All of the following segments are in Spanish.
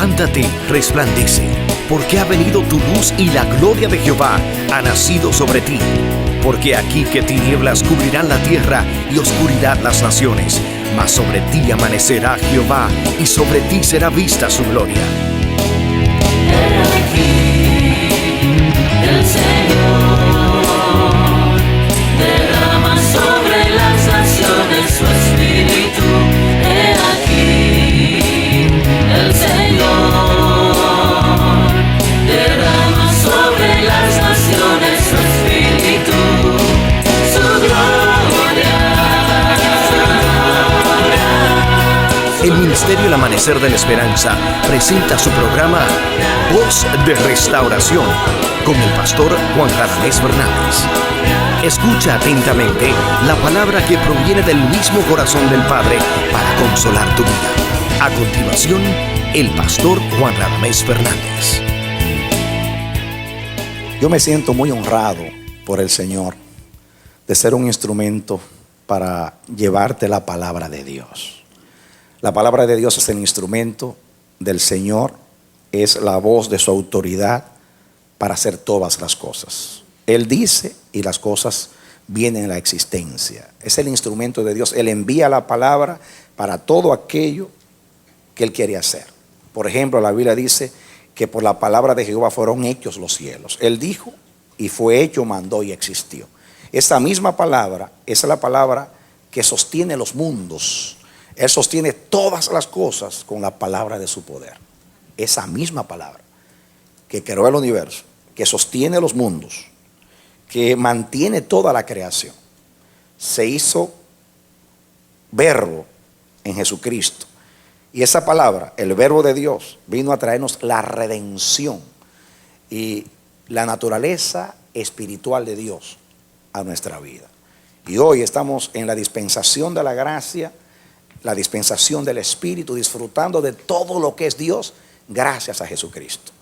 Levántate, resplandece, porque ha venido tu luz y la gloria de Jehová ha nacido sobre ti. Porque aquí que tinieblas cubrirán la tierra y oscuridad las naciones, mas sobre ti amanecerá Jehová y sobre ti será vista su gloria. He aquí, el Señor derrama sobre las naciones su espíritu. He aquí, el Señor derrama sobre las naciones su espíritu, su gloria. El Ministerio El Amanecer de la Esperanza presenta su programa Voz de Restauración con el pastor Juan Radamés Fernández. Escucha atentamente la palabra que proviene del mismo corazón del Padre para consolar tu vida. A continuación, el pastor Juan Radamés Fernández. Yo me siento muy honrado por el Señor de ser un instrumento para llevarte la palabra de Dios. La palabra de Dios es el instrumento del Señor, es la voz de su autoridad para hacer todas las cosas. Él dice y las cosas vienen a la existencia. Es el instrumento de Dios. Él envía la palabra para todo aquello que Él quiere hacer. Por ejemplo, la Biblia dice que por la palabra de Jehová fueron hechos los cielos. Él dijo y fue hecho, mandó y existió. Esa misma palabra es la palabra que sostiene los mundos. Él sostiene todas las cosas con la palabra de su poder. Esa misma palabra que creó el universo, que sostiene los mundos, que mantiene toda la creación, se hizo verbo en Jesucristo. Y esa palabra, el verbo de Dios, vino a traernos la redención y la naturaleza espiritual de Dios a nuestra vida. Y hoy estamos en la dispensación de la gracia, la dispensación del Espíritu, disfrutando de todo lo que es Dios gracias a Jesucristo.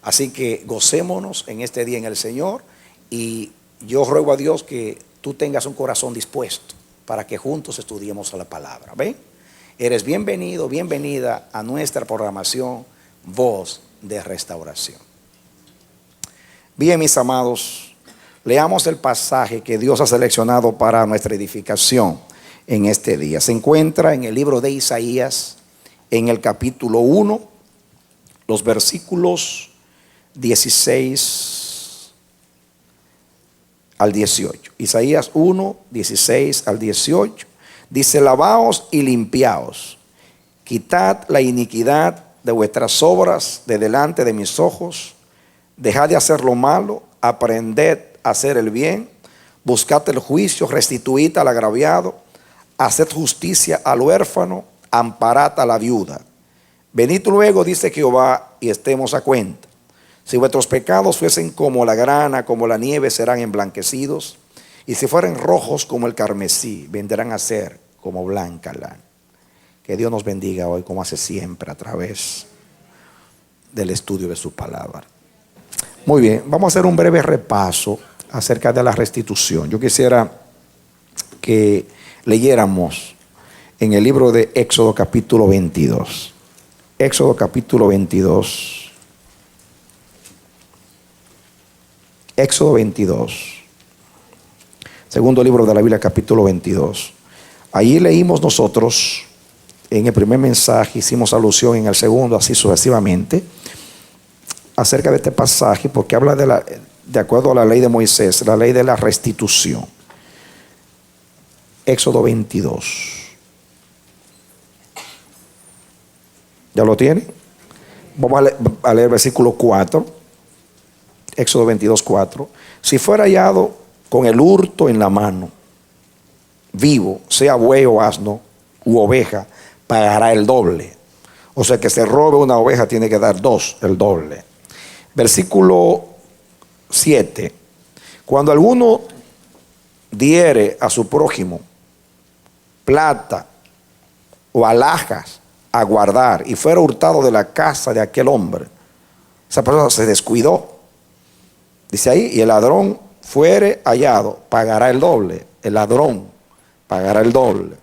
Así que gocémonos en este día en el Señor, y yo ruego a Dios que tú tengas un corazón dispuesto para que juntos estudiemos la palabra. ¿Ven? Eres bienvenido, bienvenida a nuestra programación Voz de Restauración. Bien, mis amados, leamos el pasaje que Dios ha seleccionado para nuestra edificación en este día. Se encuentra en el libro de Isaías, en el capítulo 1, los versículos 16 al 18. Isaías 1, 16 al 18. Dice: lavaos y limpiaos, quitad la iniquidad de vuestras obras de delante de mis ojos, dejad de hacer lo malo, aprended a hacer el bien, buscad el juicio, restituid al agraviado, haced justicia al huérfano, amparad a la viuda. Venid luego, dice Jehová, y estemos a cuenta. Si vuestros pecados fuesen como la grana, como la nieve, serán emblanquecidos. Y si fueren rojos como el carmesí, vendrán a ser como blanca lana. Que Dios nos bendiga hoy, como hace siempre, a través del estudio de su palabra. Muy bien, vamos a hacer un breve repaso acerca de la restitución. Yo quisiera que leyéramos en el libro de Éxodo capítulo 22. Éxodo capítulo 22. Éxodo 22. Segundo libro de la Biblia, capítulo 22. Allí leímos nosotros, en el primer mensaje, hicimos alusión en el segundo, así sucesivamente, acerca de este pasaje, porque habla de acuerdo a la ley de Moisés, la ley de la restitución. Éxodo 22. ¿Ya lo tienen? Vamos a leer el versículo 4. Éxodo 22, 4. Si fuera hallado con el hurto en la mano, vivo, sea buey o asno u oveja, pagará el doble. O sea, que se robe una oveja tiene que dar dos, el doble. Versículo 7. Cuando alguno diere a su prójimo plata o alhajas a guardar y fuera hurtado de la casa de aquel hombre, esa persona se descuidó. Dice ahí: y el ladrón fuere hallado, pagará el doble. El ladrón pagará el doble.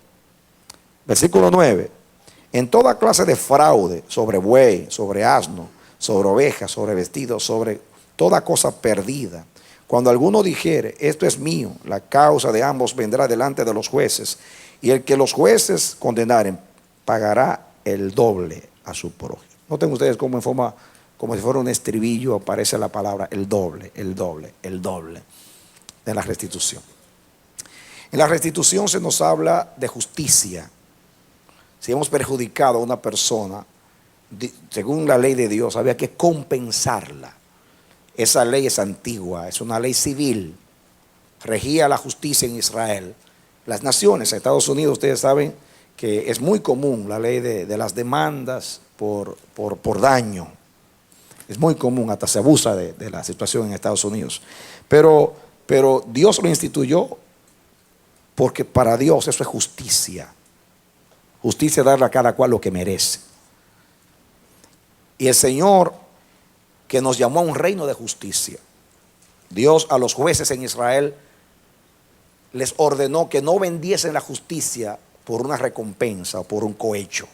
Versículo 9. en toda clase de fraude, sobre buey, sobre asno, sobre ovejas, sobre vestidos, sobre toda cosa perdida. Cuando alguno dijere, esto es mío, la causa de ambos vendrá delante de los jueces, y el que los jueces condenaren pagará el doble a su prójimo. Noten ustedes cómo en forma, como si fuera un estribillo, aparece la palabra el doble, el doble, el doble de la restitución. En la restitución se nos habla de justicia. Si hemos perjudicado a una persona, según la ley de Dios, había que compensarla. Esa ley es antigua, es una ley civil. Regía la justicia en Israel. Las naciones, en Estados Unidos, ustedes saben que es muy común la ley de las demandas por daño. Es muy común, hasta se abusa de la situación en Estados Unidos. Pero Dios lo instituyó porque para Dios eso es justicia. Justicia es darle a cada cual lo que merece. Y el Señor, que nos llamó a un reino de justicia, Dios a los jueces en Israel les ordenó que no vendiesen la justicia por una recompensa o por un cohecho.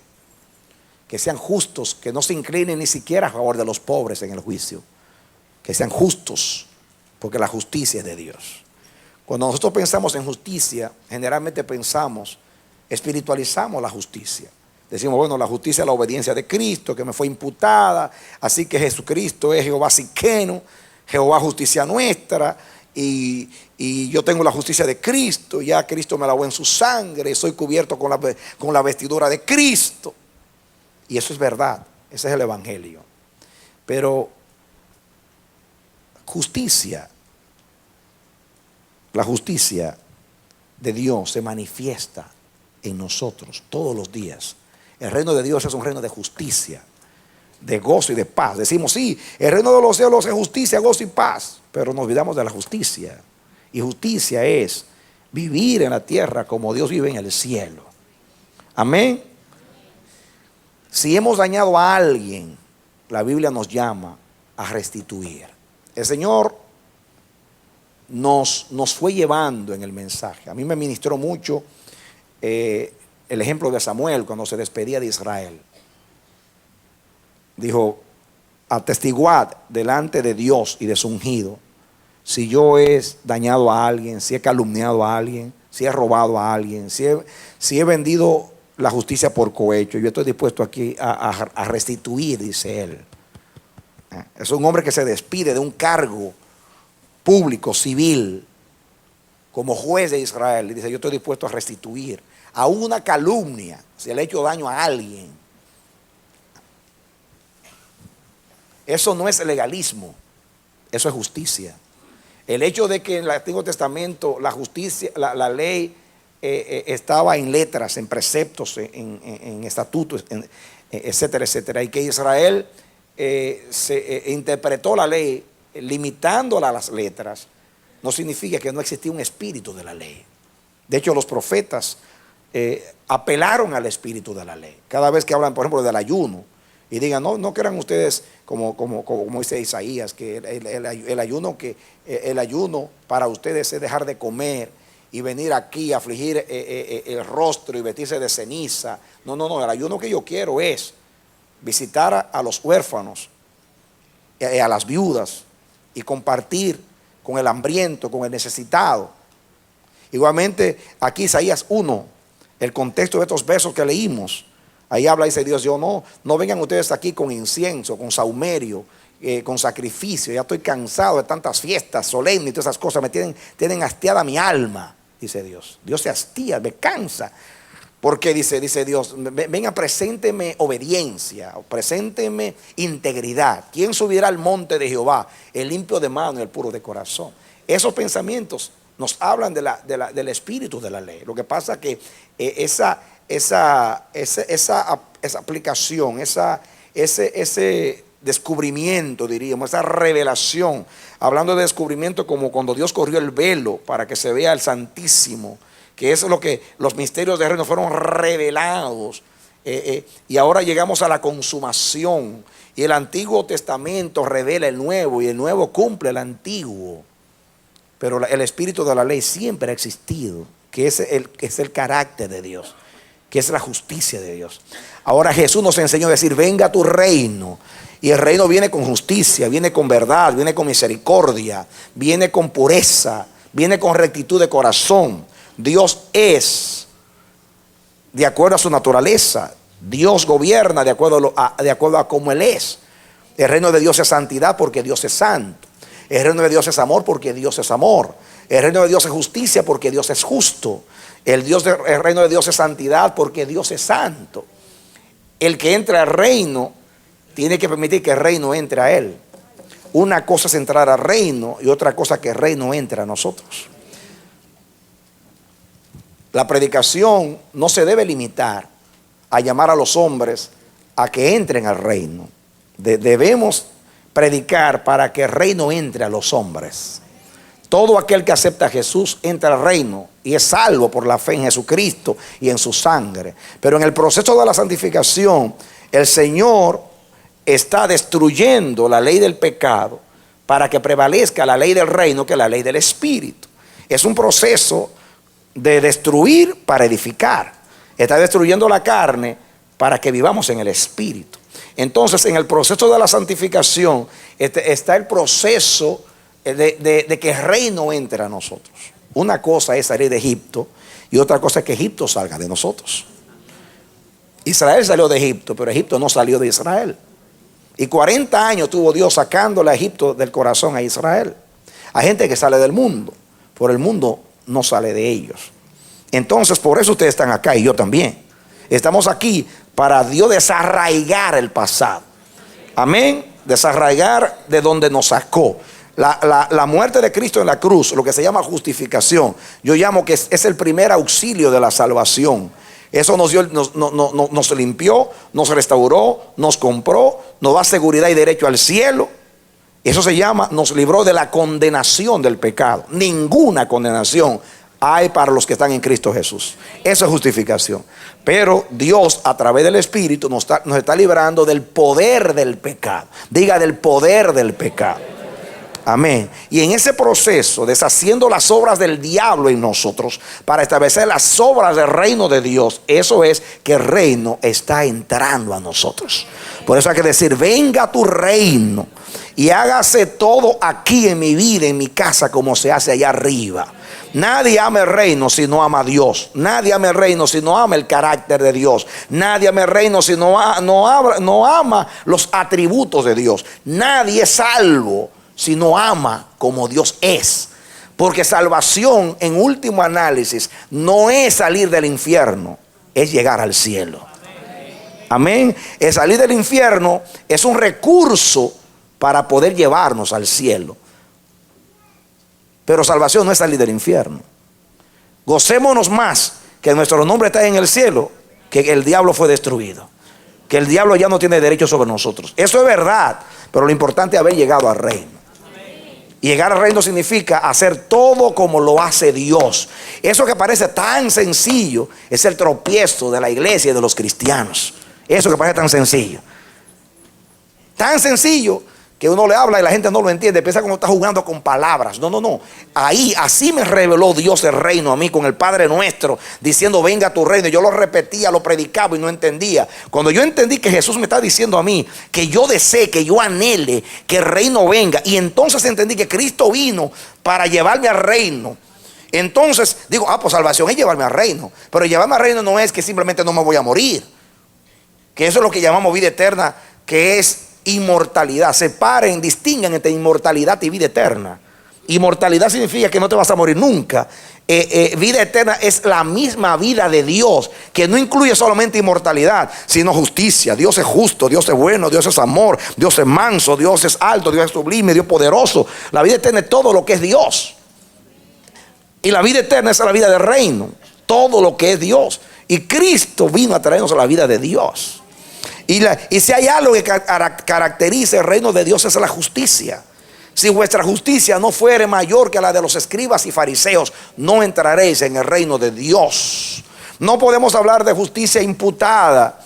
Que sean justos, que no se inclinen ni siquiera a favor de los pobres en el juicio. Que sean justos, porque la justicia es de Dios. Cuando nosotros pensamos en justicia, generalmente espiritualizamos la justicia. Decimos, bueno, la justicia es la obediencia de Cristo, que me fue imputada, así que Jesucristo es Jehová Siqueno, Jehová justicia nuestra, y yo tengo la justicia de Cristo, ya Cristo me lavó en su sangre, soy cubierto con la vestidura de Cristo. Y eso es verdad, ese es el evangelio. Pero justicia, la justicia de Dios se manifiesta en nosotros todos los días. El reino de Dios es un reino de justicia, de gozo y de paz. Decimos, sí, el reino de los cielos es justicia, gozo y paz, pero nos olvidamos de la justicia. Y justicia es vivir en la tierra como Dios vive en el cielo. Amén. Si hemos dañado a alguien, la Biblia nos llama a restituir. El Señor nos fue llevando en el mensaje. A mí me ministró mucho el ejemplo de Samuel cuando se despedía de Israel. Dijo, atestiguad delante de Dios y de su ungido si yo he dañado a alguien, si he calumniado a alguien, si he robado a alguien, si he vendido la justicia por cohecho. Yo estoy dispuesto aquí a restituir, dice él. Es un hombre que se despide de un cargo público, civil, como juez de Israel, y dice, yo estoy dispuesto a restituir. Aún una calumnia, si le he hecho daño a alguien. Eso no es legalismo, eso es justicia. El hecho de que en el Antiguo Testamento la justicia, la ley estaba en letras, en preceptos, en estatutos, etcétera, etcétera, y que Israel se interpretó la ley limitándola a las letras, no significa que no existía un espíritu de la ley. De hecho, los profetas apelaron al espíritu de la ley. Cada vez que hablan, por ejemplo, del ayuno, y digan, no crean ustedes como dice Isaías, que el ayuno para ustedes es dejar de comer y venir aquí a afligir el rostro y vestirse de ceniza. No, el ayuno que yo quiero es visitar a los huérfanos, a las viudas, y compartir con el hambriento, con el necesitado. Igualmente, aquí Isaías 1, el contexto de estos versos que leímos, ahí habla, dice Dios, no vengan ustedes aquí con incienso, con saumerio, con sacrificio. Ya estoy cansado de tantas fiestas solemnes y todas esas cosas, me tienen hastiada mi alma, dice Dios. Dios se hastía, me cansa. Porque dice Dios, venga, presénteme obediencia, presénteme integridad. ¿Quién subirá al monte de Jehová? El limpio de mano y el puro de corazón. Esos pensamientos nos hablan del espíritu de la ley. Lo que pasa es que esa aplicación, ese descubrimiento, diríamos, esa revelación, hablando de descubrimiento como cuando Dios corrió el velo para que se vea el Santísimo, que es lo que los misterios del reino fueron revelados, y ahora llegamos a la consumación, y el Antiguo Testamento revela el Nuevo, y el Nuevo cumple el Antiguo, pero el espíritu de la ley siempre ha existido, que es el carácter de Dios. que es la justicia de Dios. Ahora Jesús nos enseñó a decir, venga tu reino. Y el reino viene con justicia, viene con verdad, viene con misericordia, viene con pureza, viene con rectitud de corazón. Dios es de acuerdo a su naturaleza. Dios gobierna de acuerdo a cómo Él es. El reino de Dios es santidad porque Dios es santo. El reino de Dios es amor porque Dios es amor. El reino de Dios es justicia porque Dios es justo. El reino de Dios es santidad porque Dios es santo. El que entra al reino tiene que permitir que el reino entre a él. Una cosa es entrar al reino y otra cosa que el reino entre a nosotros. La predicación no se debe limitar a llamar a los hombres a que entren al reino. Debemos predicar para que el reino entre a los hombres. Todo aquel que acepta a Jesús entra al reino y es salvo por la fe en Jesucristo y en su sangre. Pero en el proceso de la santificación, el Señor está destruyendo la ley del pecado para que prevalezca la ley del reino, que es la ley del Espíritu. Es un proceso de destruir para edificar. Está destruyendo la carne para que vivamos en el Espíritu. Entonces, en el proceso de la santificación está el proceso de que el reino entre a nosotros. Una cosa es salir de Egipto y otra cosa es que Egipto salga de nosotros. Israel salió de Egipto, pero Egipto no salió de Israel. Y 40 años tuvo Dios sacándole a Egipto del corazón a Israel. Hay gente que sale del mundo, pero el mundo no sale de ellos. Entonces, por eso ustedes están acá y yo también. Estamos aquí para Dios desarraigar el pasado. Amén. Desarraigar de donde nos sacó. La muerte de Cristo en la cruz, lo que se llama justificación, yo llamo que es el primer auxilio de la salvación. Eso nos limpió, nos restauró, nos compró, nos da seguridad y derecho al cielo. Eso se llama, nos libró de la condenación del pecado. Ninguna condenación hay para los que están en Cristo Jesús. Eso es justificación. Pero Dios, a través del Espíritu, nos está librando del poder del pecado. Diga, del poder del pecado. Amén. Y en ese proceso, deshaciendo las obras del diablo en nosotros para establecer las obras del reino de Dios, eso es que el reino está entrando a nosotros. Por eso hay que decir, venga tu reino y hágase todo aquí en mi vida, en mi casa, como se hace allá arriba. Nadie ama el reino si no ama a Dios. Nadie ama el reino si no ama el carácter de Dios. Nadie ama el reino si no ama los atributos de Dios. Nadie es salvo si no ama como Dios es. Porque salvación, en último análisis, no es salir del infierno, es llegar al cielo. Amén. El salir del infierno es un recurso para poder llevarnos al cielo. Pero salvación no es salir del infierno. Gocémonos más que nuestro nombre está en el cielo, que el diablo fue destruido, que el diablo ya no tiene derecho sobre nosotros. Eso es verdad, pero lo importante es haber llegado al reino. Y llegar al reino significa hacer todo como lo hace Dios. Eso que parece tan sencillo es el tropiezo de la iglesia y de los cristianos. Eso que parece tan sencillo. Tan sencillo que uno le habla y la gente no lo entiende. Piensa como está jugando con palabras. No. Así me reveló Dios el reino a mí con el Padre Nuestro, diciendo venga a tu reino. Yo lo repetía, lo predicaba y no entendía. Cuando yo entendí que Jesús me está diciendo a mí que yo desee, que yo anhele que el reino venga, y entonces entendí que Cristo vino para llevarme al reino. Entonces digo, pues salvación es llevarme al reino. Pero llevarme al reino no es que simplemente no me voy a morir, que eso es lo que llamamos vida eterna, que es inmortalidad. Separen, distingan entre inmortalidad y vida eterna. Inmortalidad significa que no te vas a morir nunca. Vida eterna es la misma vida de Dios, que no incluye solamente inmortalidad, sino justicia. Dios es justo, Dios es bueno, Dios es amor, Dios es manso, Dios es alto, Dios es sublime, Dios es poderoso. La vida eterna es todo lo que es Dios. Y la vida eterna es la vida del reino, todo lo que es Dios. Y Cristo vino a traernos a la vida de Dios. Y si hay algo que caracteriza el reino de Dios, es la justicia. Si vuestra justicia no fuere mayor que la de los escribas y fariseos, no entraréis en el reino de Dios. No podemos hablar de justicia imputada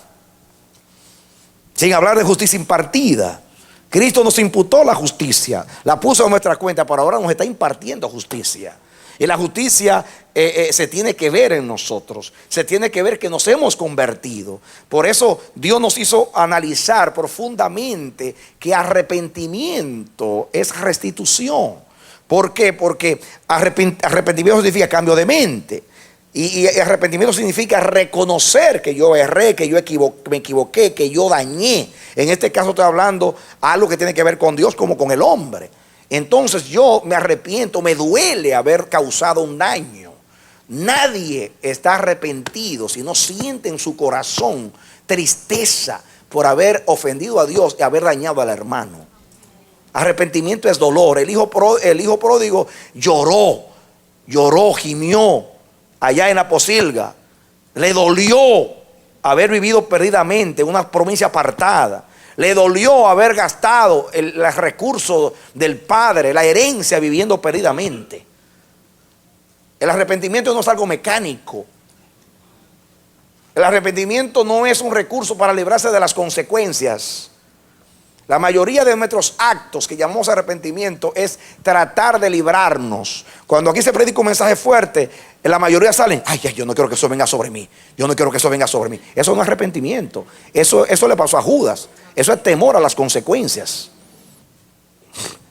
sin hablar de justicia impartida. Cristo nos imputó la justicia, la puso en nuestra cuenta, pero ahora nos está impartiendo justicia. Y la justicia se tiene que ver en nosotros. Se tiene que ver que nos hemos convertido. Por eso Dios nos hizo analizar profundamente que arrepentimiento es restitución. ¿Por qué? Porque arrepentimiento significa cambio de mente. Y arrepentimiento significa reconocer que yo erré, que yo me equivoqué, que yo dañé. En este caso estoy hablando algo que tiene que ver con Dios como con el hombre. Entonces yo me arrepiento, me duele haber causado un daño. Nadie está arrepentido si no siente en su corazón tristeza por haber ofendido a Dios y haber dañado al hermano. Arrepentimiento es dolor. El hijo pródigo lloró, gimió allá en la posilga. Le dolió haber vivido perdidamente una provincia apartada. Le dolió haber gastado los recursos del padre, la herencia, viviendo perdidamente. El arrepentimiento no es algo mecánico. El arrepentimiento no es un recurso para librarse de las consecuencias. La mayoría de nuestros actos que llamamos arrepentimiento es tratar de librarnos. Cuando aquí se predica un mensaje fuerte, la mayoría salen, ay, yo no quiero que eso venga sobre mí. Yo no quiero que eso venga sobre mí. Eso no es arrepentimiento. Eso le pasó a Judas. Eso es temor a las consecuencias.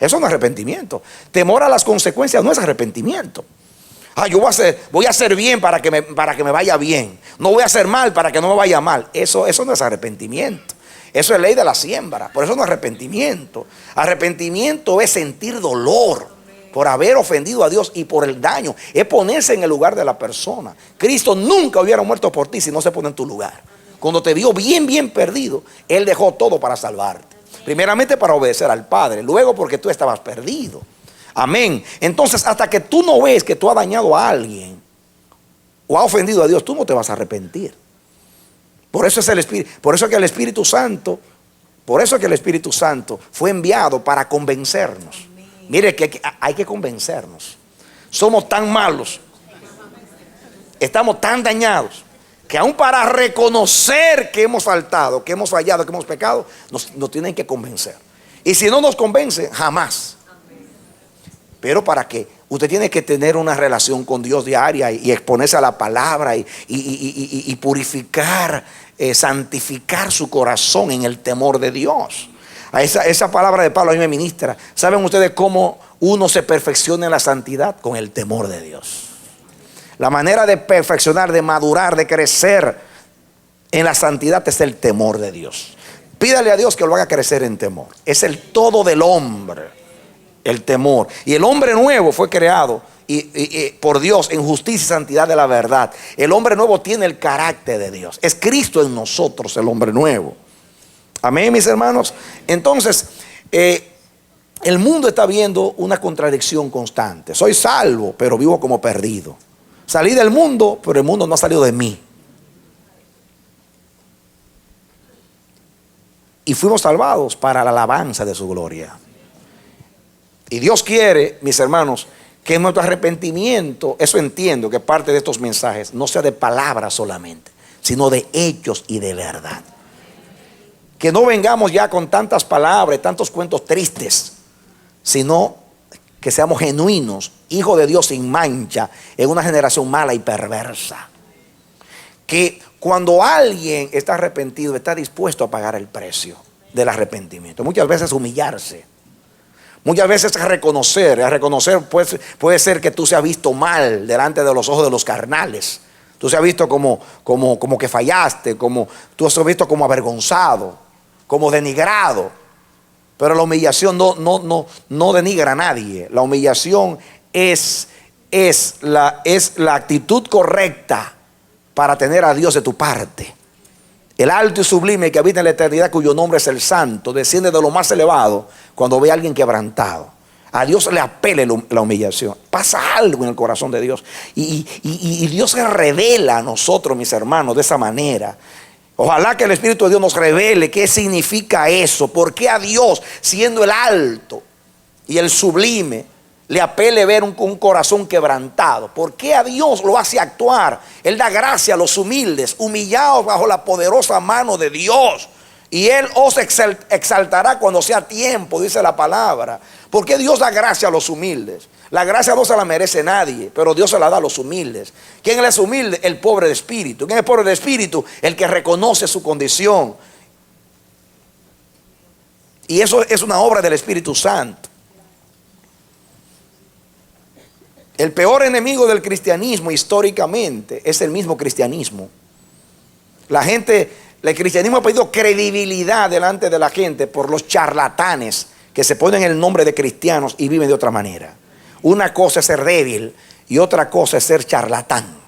Eso no es arrepentimiento. Temor a las consecuencias no es arrepentimiento. Yo voy a hacer bien para que me vaya bien. No voy a hacer mal para que no me vaya mal. Eso no es arrepentimiento. Eso es ley de la siembra. Por eso no es arrepentimiento. Arrepentimiento es sentir dolor por haber ofendido a Dios y por el daño. Es ponerse en el lugar de la persona. Cristo nunca hubiera muerto por ti si no se pone en tu lugar. Cuando te vio bien perdido, Él dejó todo para salvarte. Primeramente para obedecer al Padre. Luego porque tú estabas perdido. Amén. Entonces hasta que tú no ves que tú has dañado a alguien o has ofendido a Dios, tú no te vas a arrepentir. Por eso es el Espíritu, por eso es que el Espíritu Santo fue enviado para convencernos. Mire que hay que convencernos. Somos tan malos, estamos tan dañados, que aún para reconocer que hemos faltado, que hemos fallado, que hemos pecado, nos tienen que convencer. Y si no nos convence, jamás. Pero para qué, usted tiene que tener una relación con Dios diaria y exponerse a la palabra y purificar, santificar su corazón en el temor de Dios. Esa palabra de Pablo a mí me ministra. ¿Saben ustedes cómo uno se perfecciona en la santidad? Con el temor de Dios. La manera de perfeccionar, de madurar, de crecer en la santidad es el temor de Dios. Pídale a Dios que lo haga crecer en temor. Es el todo del hombre. El temor. Y el hombre nuevo fue creado por Dios en justicia y santidad de la verdad. El hombre nuevo tiene el carácter de Dios. Es Cristo en nosotros, el hombre nuevo. Amén, mis hermanos. Entonces, el mundo está viendo una contradicción constante. Soy salvo, pero vivo como perdido. Salí del mundo, pero el mundo no ha salido de mí. Y fuimos salvados para la alabanza de su gloria. Y Dios quiere, mis hermanos, que nuestro arrepentimiento, eso entiendo que parte de estos mensajes, no sea de palabras solamente, sino de hechos y de verdad. Que no vengamos ya con tantas palabras, tantos cuentos tristes, sino que seamos genuinos, hijos de Dios sin mancha, en una generación mala y perversa. Que cuando alguien está arrepentido, está dispuesto a pagar el precio del arrepentimiento. Muchas veces humillarse. Muchas veces reconocer puede ser que tú seas visto mal delante de los ojos de los carnales. Tú seas visto como que fallaste, tú seas visto como avergonzado, como denigrado. Pero la humillación no denigra a nadie. La humillación es la actitud correcta para tener a Dios de tu parte. El alto y sublime que habita en la eternidad, cuyo nombre es el Santo, desciende de lo más elevado cuando ve a alguien quebrantado. A Dios le apele la humillación. Pasa algo en el corazón de Dios. Y Dios se revela a nosotros, mis hermanos, de esa manera. Ojalá que el Espíritu de Dios nos revele qué significa eso. ¿Por qué a Dios, siendo el alto y el sublime, le apele ver un corazón quebrantado? ¿Por qué a Dios lo hace actuar? Él da gracia a los humildes, humillados bajo la poderosa mano de Dios. Y Él os exaltará cuando sea tiempo, dice la palabra. ¿Por qué Dios da gracia a los humildes? La gracia no se la merece nadie, pero Dios se la da a los humildes. ¿Quién es humilde? El pobre de espíritu. ¿Quién es el pobre de espíritu? El que reconoce su condición. Y eso es una obra del Espíritu Santo. El peor enemigo del cristianismo históricamente es el mismo cristianismo. El cristianismo ha perdido credibilidad delante de la gente por los charlatanes que se ponen el nombre de cristianos y viven de otra manera. Una cosa es ser débil y otra cosa es ser charlatán.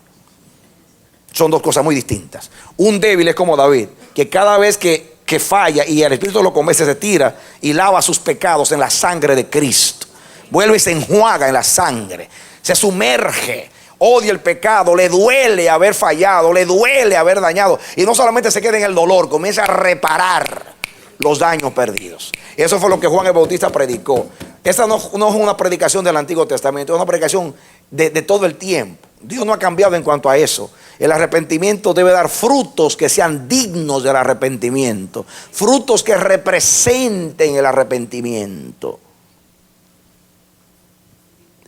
Son dos cosas muy distintas. Un débil es como David, que cada vez que falla y el Espíritu lo convence, se tira y lava sus pecados en la sangre de Cristo. Vuelve y se enjuaga en la sangre. Se sumerge, odia el pecado, le duele haber fallado, le duele haber dañado. Y no solamente se queda en el dolor, comienza a reparar los daños perdidos. Eso fue lo que Juan el Bautista predicó. Esta no es una predicación del Antiguo Testamento, es una predicación de todo el tiempo. Dios no ha cambiado en cuanto a eso. El arrepentimiento debe dar frutos que sean dignos del arrepentimiento, frutos que representen el arrepentimiento.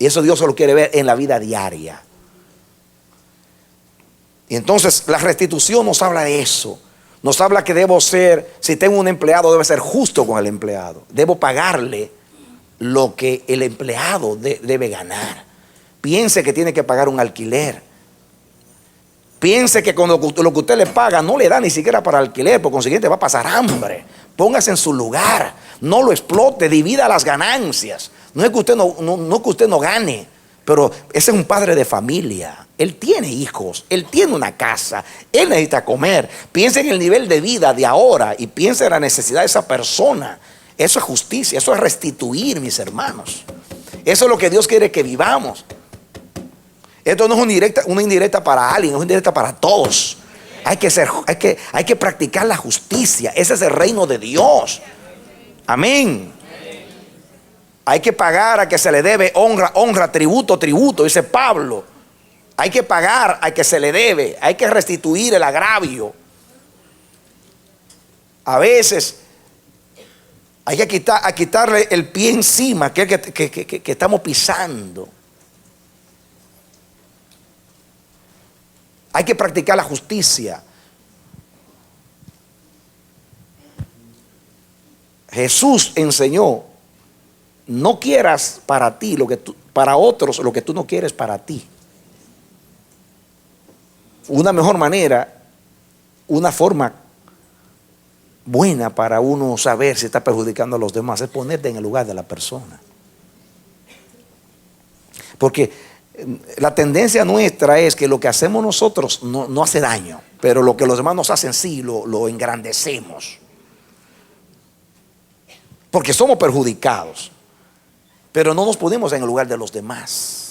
Y eso Dios lo quiere ver en la vida diaria. Y entonces la restitución nos habla de eso. Nos habla que debo ser, si tengo un empleado, debe ser justo con el empleado. Debo pagarle lo que el empleado debe ganar. Piense que tiene que pagar un alquiler. Piense que con lo que usted le paga no le da ni siquiera para alquiler, por consiguiente va a pasar hambre. Póngase en su lugar, no lo explote, divida las ganancias. No es que usted no que usted no gane, pero ese es un padre de familia. Él tiene hijos, él tiene una casa, él necesita comer. Piense en el nivel de vida de ahora y piense en la necesidad de esa persona. Eso es justicia, eso es restituir, mis hermanos. Eso es lo que Dios quiere que vivamos. Esto no es una indirecta para alguien, es una indirecta para todos. Hay que practicar la justicia. Ese es el reino de Dios. Amén. Hay que pagar a que se le debe honra, tributo, dice Pablo. Hay que pagar a que se le debe. Hay que restituir el agravio. A veces hay que quitarle el pie encima que estamos pisando. Hay que practicar la justicia. Jesús enseñó: no quieras para ti para otros lo que tú no quieres para ti. Una mejor manera, una forma buena para uno saber si está perjudicando a los demás es ponerte en el lugar de la persona. Porque la tendencia nuestra es que lo que hacemos nosotros no hace daño, pero lo que los demás nos hacen sí lo engrandecemos. Porque somos perjudicados, pero no nos ponemos en el lugar de los demás.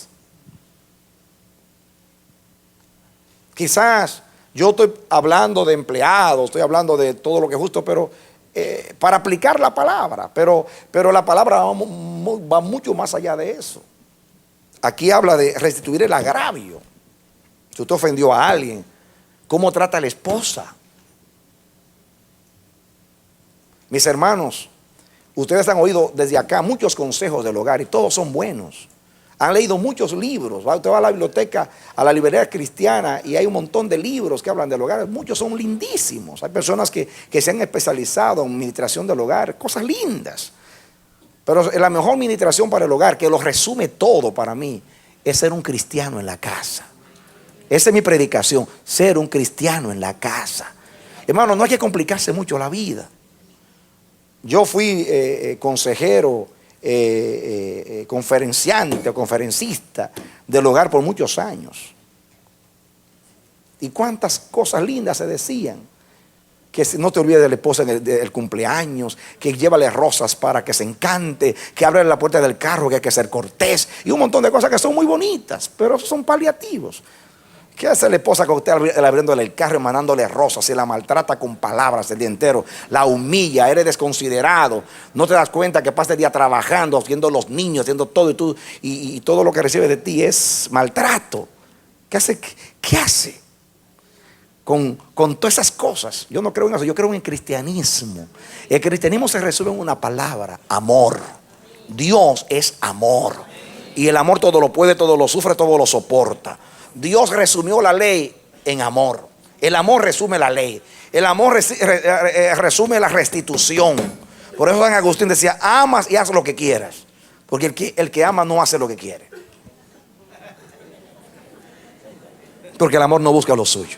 Quizás yo estoy hablando de empleados, estoy hablando de todo lo que es justo, pero para aplicar la palabra, pero la palabra va mucho más allá de eso. Aquí habla de restituir el agravio. Si usted ofendió a alguien, ¿cómo trata a la esposa? Mis hermanos, ustedes han oído desde acá muchos consejos del hogar y todos son buenos. Han leído muchos libros. Usted va a la biblioteca, a la librería cristiana, y hay un montón de libros que hablan del hogar. Muchos son lindísimos. Hay personas que se han especializado en administración del hogar, cosas lindas. Pero la mejor ministración para el hogar, que lo resume todo para mí, es ser un cristiano en la casa. Esa es mi predicación, ser un cristiano en la casa. Hermano, no hay que complicarse mucho la vida. Yo fui consejero, conferenciante o conferencista del hogar por muchos años. Y cuántas cosas lindas se decían. Que no te olvides de la esposa del cumpleaños, que llévale rosas para que se encante, que abre la puerta del carro, que hay que ser cortés, y un montón de cosas que son muy bonitas, pero son paliativos. ¿Qué hace la esposa con usted abriéndole el carro y mandándole rosas? Se la maltrata con palabras el día entero, la humilla, eres desconsiderado, no te das cuenta que pasa el día trabajando, haciendo los niños, haciendo todo, y todo lo que recibe de ti es maltrato. ¿Qué hace? Con todas esas cosas. Yo no creo en eso, yo creo en el cristianismo. El cristianismo se resume en una palabra: amor. Dios es amor. Y el amor todo lo puede, todo lo sufre, todo lo soporta. Dios resumió la ley en amor. El amor resume la ley. El amor resume la restitución. Por eso San Agustín decía: amas y haz lo que quieras. Porque el que ama no hace lo que quiere. Porque el amor no busca lo suyo.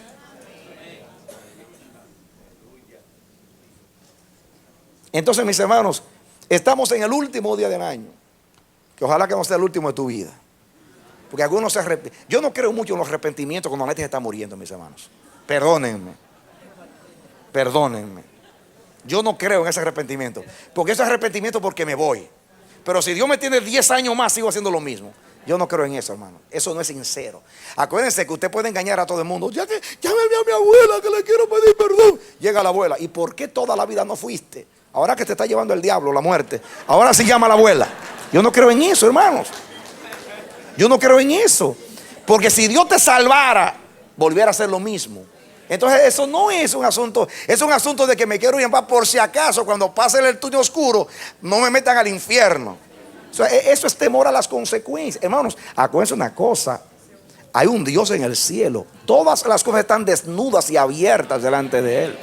Entonces, mis hermanos, estamos en el último día del año. Que ojalá que no sea el último de tu vida. Porque algunos se arrepienten. Yo no creo mucho en los arrepentimientos cuando la gente se está muriendo, mis hermanos. Perdónenme. Perdónenme. Yo no creo en ese arrepentimiento. Porque ese arrepentimiento porque me voy. Pero si Dios me tiene 10 años más, sigo haciendo lo mismo. Yo no creo en eso, hermano. Eso no es sincero. Acuérdense que usted puede engañar a todo el mundo. Ya me vi a mi abuela que le quiero pedir perdón. Llega la abuela. ¿Y por qué toda la vida no fuiste? Ahora que te está llevando el diablo, la muerte, ahora sí llama a la abuela. Yo no creo en eso, hermanos. Yo no creo en eso. Porque si Dios te salvara, volviera a hacer lo mismo. Entonces eso no es un asunto. Es un asunto de que me quiero ir en paz por si acaso cuando pase el túnel oscuro no me metan al infierno. O sea, eso es temor a las consecuencias. Hermanos, acuérdense una cosa. Hay un Dios en el cielo. Todas las cosas están desnudas y abiertas delante de Él.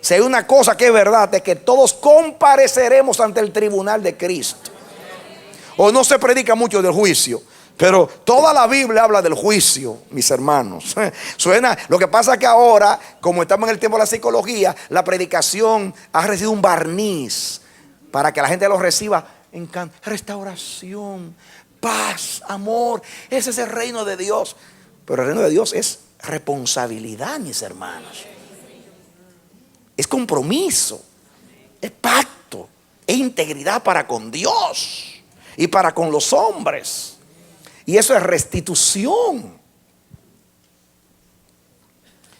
Si hay una cosa que es verdad, de que todos compareceremos ante el tribunal de Cristo. Hoy no se predica mucho del juicio, pero toda la Biblia habla del juicio, mis hermanos. Suena. Lo que pasa es que ahora, como estamos en el tiempo de la psicología, la predicación ha recibido un barniz para que la gente lo reciba en restauración, paz, amor. Ese es el reino de Dios. Pero el reino de Dios es responsabilidad, mis hermanos. Es compromiso, es pacto, es integridad para con Dios y para con los hombres. Y eso es restitución.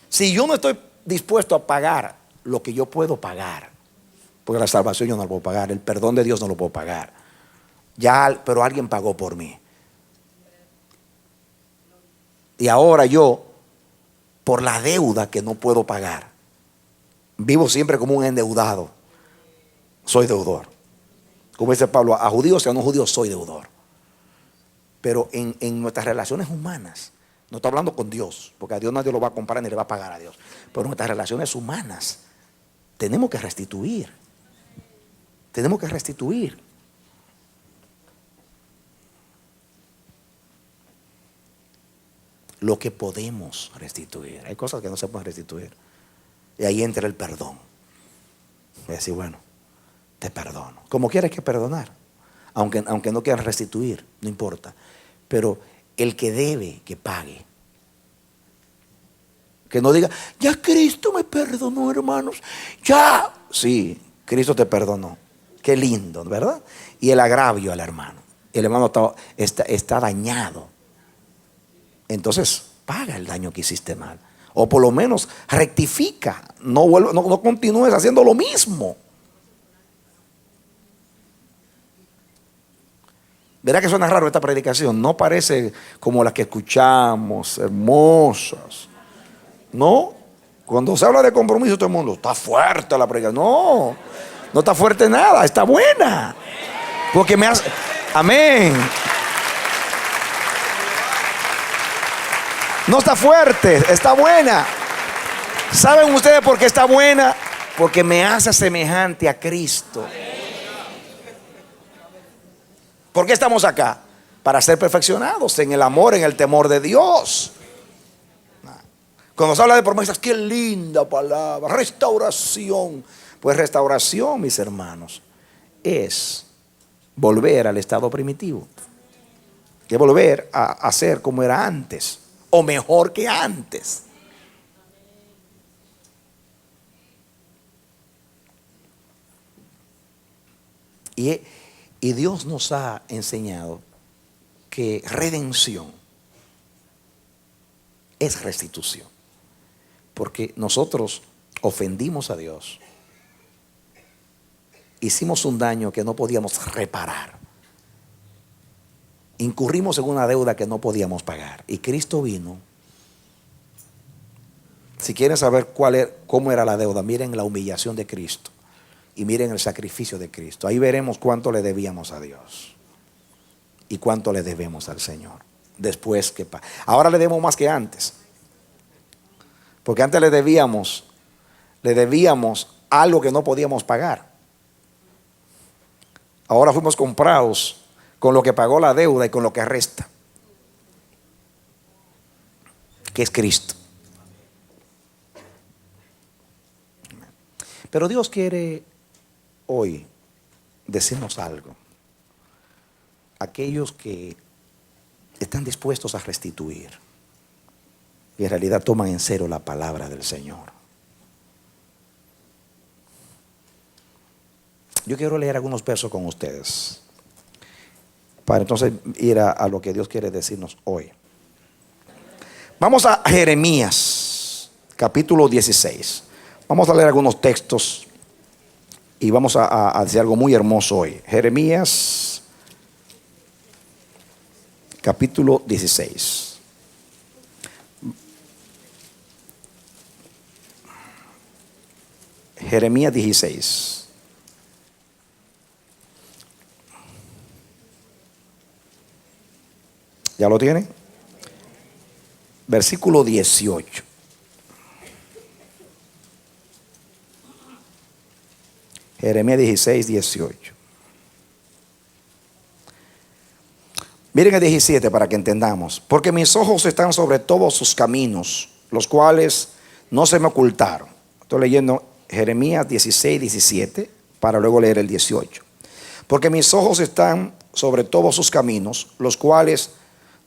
Si yo no estoy dispuesto a pagar lo que yo puedo pagar, porque la salvación yo no la puedo pagar, el perdón de Dios no lo puedo pagar, pero alguien pagó por mí. Y ahora yo, por la deuda que no puedo pagar, vivo siempre como un endeudado. Soy deudor. Como dice Pablo, a judíos y a no judíos soy deudor. Pero en nuestras relaciones humanas, no estoy hablando con Dios, porque a Dios nadie lo va a comprar ni le va a pagar a Dios. Pero en nuestras relaciones humanas tenemos que restituir. Tenemos que restituir. Lo que podemos restituir. Hay cosas que no se pueden restituir. Y ahí entra el perdón. Y decir, bueno, te perdono. Como quieres que perdonar. Aunque no quieras restituir, no importa. Pero el que debe, que pague. Que no diga, ya Cristo me perdonó, hermanos. Ya. Sí, Cristo te perdonó. Qué lindo, ¿verdad? Y el agravio al hermano. El hermano está dañado. Entonces, paga el daño que hiciste mal. O por lo menos rectifica. No continúes haciendo lo mismo. ¿Verá que suena raro esta predicación? No parece como las que escuchamos, hermosas. No. Cuando se habla de compromiso, todo el mundo, está fuerte la predicación. No, no está fuerte nada, está buena. Porque me hace... Amén. No está fuerte, está buena. ¿Saben ustedes por qué está buena? Porque me hace semejante a Cristo. ¿Por qué estamos acá? Para ser perfeccionados en el amor, en el temor de Dios. Cuando se habla de promesas, qué linda palabra, restauración. Pues restauración, mis hermanos, es volver al estado primitivo. Que volver a ser como era antes. O mejor que antes. Y Dios nos ha enseñado que redención es restitución. Porque nosotros ofendimos a Dios. Hicimos un daño que no podíamos reparar. Incurrimos en una deuda que no podíamos pagar. Y Cristo vino. Si quieren saber cómo era la deuda, miren la humillación de Cristo. Y miren el sacrificio de Cristo. Ahí veremos cuánto le debíamos a Dios. y cuánto le debemos al Señor. Después que ahora le debemos más que antes. Porque antes le debíamos algo que no podíamos pagar. Ahora fuimos comprados con lo que pagó la deuda y con lo que resta, que es Cristo. Pero Dios quiere hoy decirnos algo. Aquellos que están dispuestos a restituir y en realidad toman en serio la palabra del Señor. Yo quiero leer algunos versos con ustedes para entonces ir a lo que Dios quiere decirnos hoy. Vamos a Jeremías, capítulo 16. Vamos a leer algunos textos y vamos a decir algo muy hermoso hoy. Jeremías, capítulo 16. Jeremías 16. ¿Ya lo tiene? Versículo 18. Jeremías 16, 18. Miren el 17 para que entendamos. Porque mis ojos están sobre todos sus caminos, los cuales no se me ocultaron. Estoy leyendo Jeremías 16, 17 para luego leer el 18. Porque mis ojos están sobre todos sus caminos, los cuales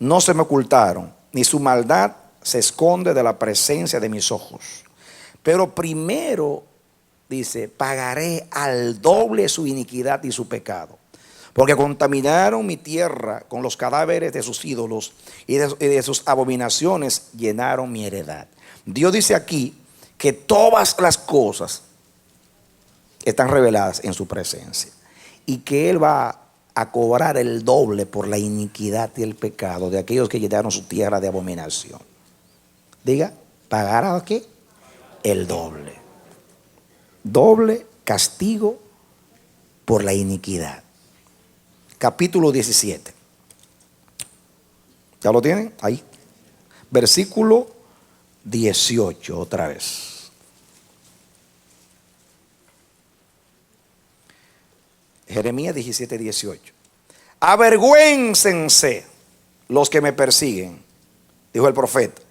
no se me ocultaron, ni su maldad se esconde de la presencia de mis ojos. Pero primero, dice, pagaré al doble su iniquidad y su pecado, porque contaminaron mi tierra con los cadáveres de sus ídolos y de sus abominaciones llenaron mi heredad. Dios dice aquí que todas las cosas están reveladas en su presencia y que Él va a cobrar el doble por la iniquidad y el pecado de aquellos que llenaron su tierra de abominación. Diga, ¿pagará qué? El doble. Doble castigo por la iniquidad. Capítulo 17. ¿Ya lo tienen? Ahí. Versículo 18 otra vez. Jeremías 17, 18. Avergüéncense los que me persiguen, dijo el profeta,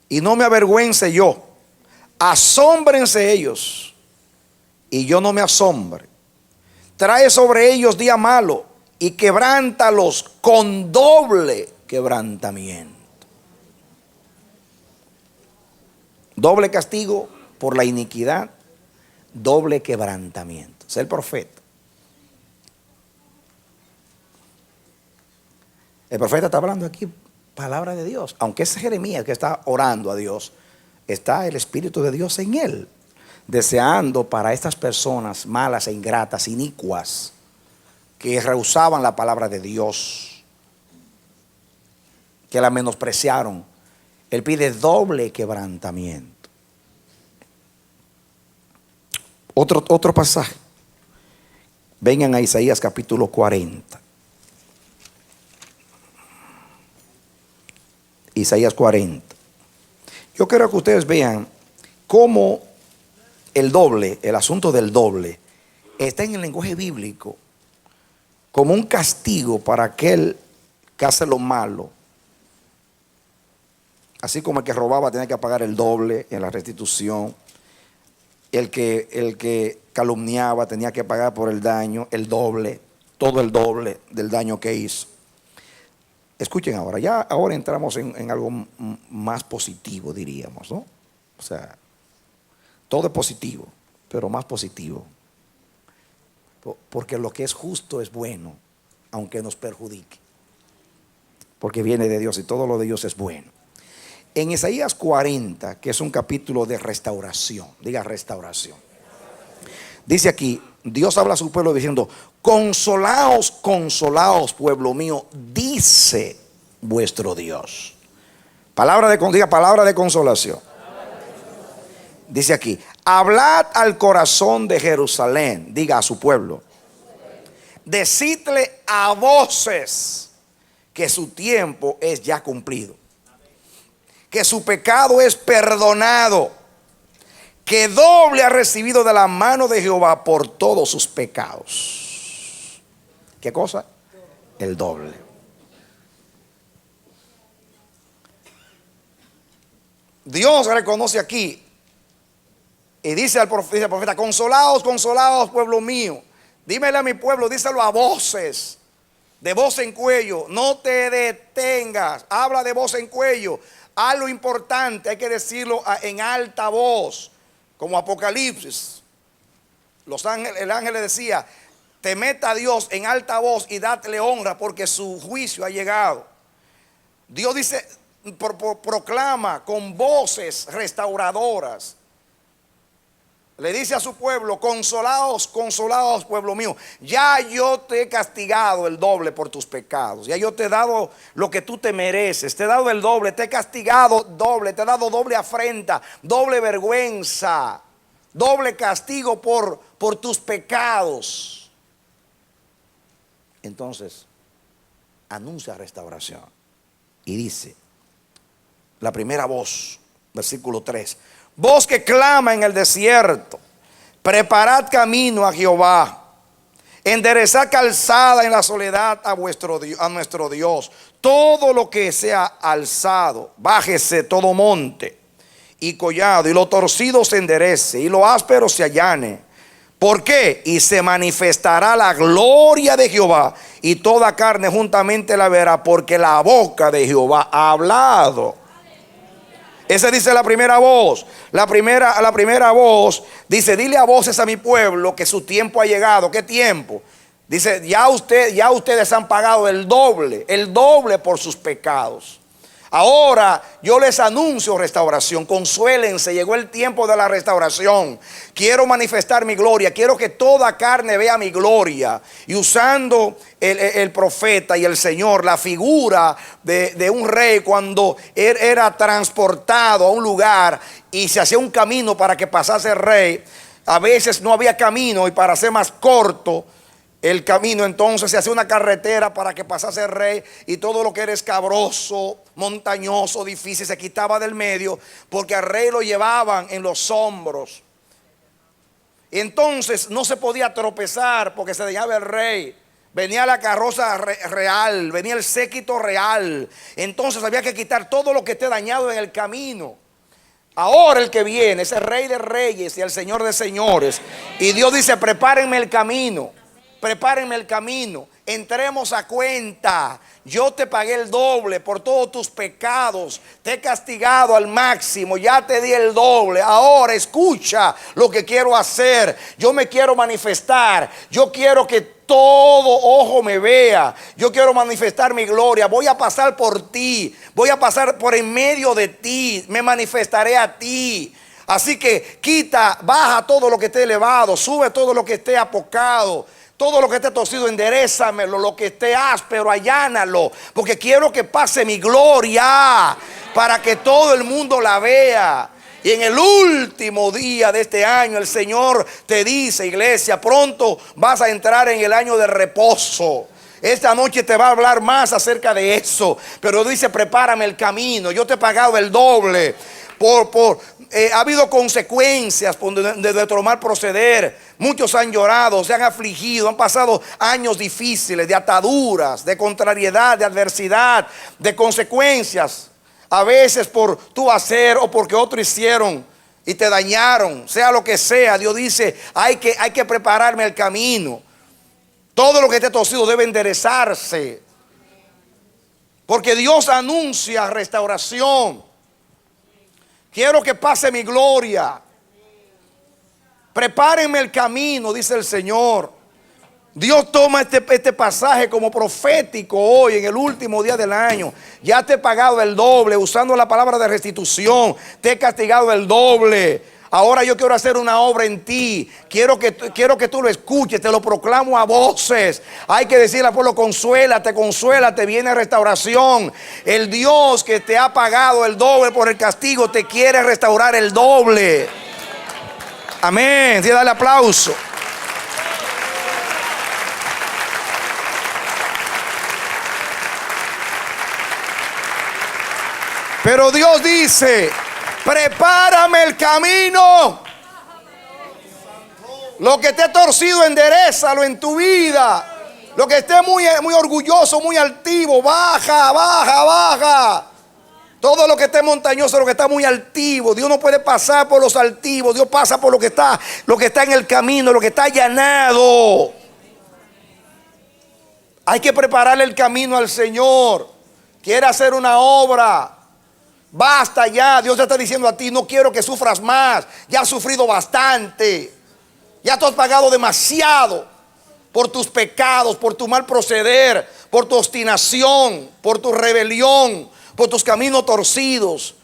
y no me avergüence yo. Asómbrense ellos y yo no me asombre. Trae sobre ellos día malo y quebrántalos con doble quebrantamiento. Doble castigo por la iniquidad, doble quebrantamiento. Es el profeta. El profeta está hablando aquí palabra de Dios. Aunque es Jeremías que está orando a Dios, está el Espíritu de Dios en él, deseando para estas personas malas e ingratas, inicuas, que rehusaban la palabra de Dios, que la menospreciaron. Él pide doble quebrantamiento. Otro pasaje. Vengan a Isaías capítulo 40. Isaías 40. Yo quiero que ustedes vean cómo el doble, el asunto del doble, está en el lenguaje bíblico como un castigo para aquel que hace lo malo. Así como el que robaba tenía que pagar el doble en la restitución. El que calumniaba tenía que pagar por el daño, el doble, todo el doble del daño que hizo. Escuchen ahora, ahora entramos en algo más positivo, diríamos, ¿no? O sea, todo es positivo, pero más positivo. Porque lo que es justo es bueno, aunque nos perjudique. Porque viene de Dios y todo lo de Dios es bueno. En Isaías 40, que es un capítulo de restauración, diga restauración. Dice aquí, Dios habla a su pueblo diciendo: consolaos, consolaos, pueblo mío, dice vuestro Dios. Diga palabra de consolación. Dice aquí, hablad al corazón de Jerusalén, diga a su pueblo, decidle a voces que su tiempo es ya cumplido, que su pecado es perdonado, que doble ha recibido de la mano de Jehová por todos sus pecados. ¿Qué cosa? El doble. Dios reconoce aquí y dice al profeta: consolaos, consolaos, pueblo mío. Dímele a mi pueblo, díselo a voces, de voz en cuello. No te detengas, habla de voz en cuello. Haz lo importante, hay que decirlo en alta voz, como Apocalipsis. El ángel le decía: temed a Dios en alta voz y dadle honra, porque su juicio ha llegado. Dios dice, proclama con voces restauradoras. Le dice a su pueblo: consolaos, consolaos, pueblo mío. Ya yo te he castigado el doble por tus pecados. Ya yo te he dado lo que tú te mereces. Te he dado el doble, te he castigado doble, te he dado doble afrenta, doble vergüenza, doble castigo por tus pecados. Entonces, anuncia restauración. Y dice, la primera voz, versículo 3. Voz que clama en el desierto: preparad camino a Jehová, enderezad calzada en la soledad a nuestro Dios. Todo lo que sea alzado, bájese todo monte y collado, y lo torcido se enderece, y lo áspero se allane. ¿Por qué? Y se manifestará la gloria de Jehová, y toda carne juntamente la verá, porque la boca de Jehová ha hablado. Esa dice la primera voz. La primera voz dice: dile a voces a mi pueblo que su tiempo ha llegado. ¿Qué tiempo? Dice: ya ustedes han pagado el doble por sus pecados. Ahora yo les anuncio restauración. Consuélense, llegó el tiempo de la restauración. Quiero manifestar mi gloria, quiero que toda carne vea mi gloria. Y usando el profeta y el Señor, la figura de un rey, cuando él era transportado a un lugar y se hacía un camino para que pasase el rey, a veces no había camino, y para hacer más corto el camino, entonces se hacía una carretera para que pasase el rey, y todo lo que era escabroso, montañoso, difícil, se quitaba del medio, porque al rey lo llevaban en los hombros. Y entonces no se podía tropezar porque se dañaba el rey. Venía la carroza real, venía el séquito real. Entonces había que quitar todo lo que esté dañado en el camino. Ahora el que viene es el Rey de Reyes y el Señor de Señores. Y Dios dice: prepárenme el camino. Prepárenme el camino, entremos a cuenta. Yo te pagué el doble por todos tus pecados, te he castigado al máximo, ya te di el doble. Ahora escucha lo que quiero hacer. Yo me quiero manifestar, yo quiero que todo ojo me vea, yo quiero manifestar mi gloria. Voy a pasar por ti, voy a pasar por en medio de ti, me manifestaré a ti. Así que quita, baja todo lo que esté elevado, sube todo lo que esté apocado. Todo lo que esté torcido, enderézamelo. Lo que esté áspero, allánalo. Porque quiero que pase mi gloria, para que todo el mundo la vea. Y en el último día de este año, el Señor te dice: iglesia, pronto vas a entrar en el año de reposo. Esta noche te va a hablar más acerca de eso. Pero dice: prepárame el camino. Yo te he pagado el doble. Ha habido consecuencias de nuestro mal proceder. Muchos han llorado, se han afligido, han pasado años difíciles, de ataduras, de contrariedad, de adversidad, de consecuencias. A veces por tu hacer o porque otros hicieron y te dañaron, sea lo que sea. Dios dice: hay que prepararme el camino. Todo lo que esté torcido debe enderezarse, porque Dios anuncia restauración. Quiero que pase mi gloria. Prepárenme el camino, dice el Señor. Dios toma este pasaje como profético hoy, en el último día del año. Ya te he pagado el doble, usando la palabra de restitución. Te he castigado el doble. Ahora yo quiero hacer una obra en ti. Quiero que tú lo escuches, te lo proclamo a voces. Hay que decirle al pueblo: consuélate, consuélate, viene restauración. El Dios que te ha pagado el doble por el castigo te quiere restaurar el doble. Amén. Sí, dale aplauso. Pero Dios dice: prepárame el camino. Lo que esté torcido, enderézalo en tu vida. Lo que esté muy orgulloso, muy altivo, baja. Todo lo que esté montañoso, lo que está muy altivo. Dios no puede pasar por los altivos. Dios pasa por lo que está en el camino, lo que está allanado. Hay que prepararle el camino al Señor. Quiere hacer una obra. Basta ya. Dios te está diciendo a ti: no quiero que sufras más. Ya has sufrido bastante. Ya tú has pagado demasiado por tus pecados, por tu mal proceder, por tu obstinación, por tu rebelión, por tus caminos torcidos.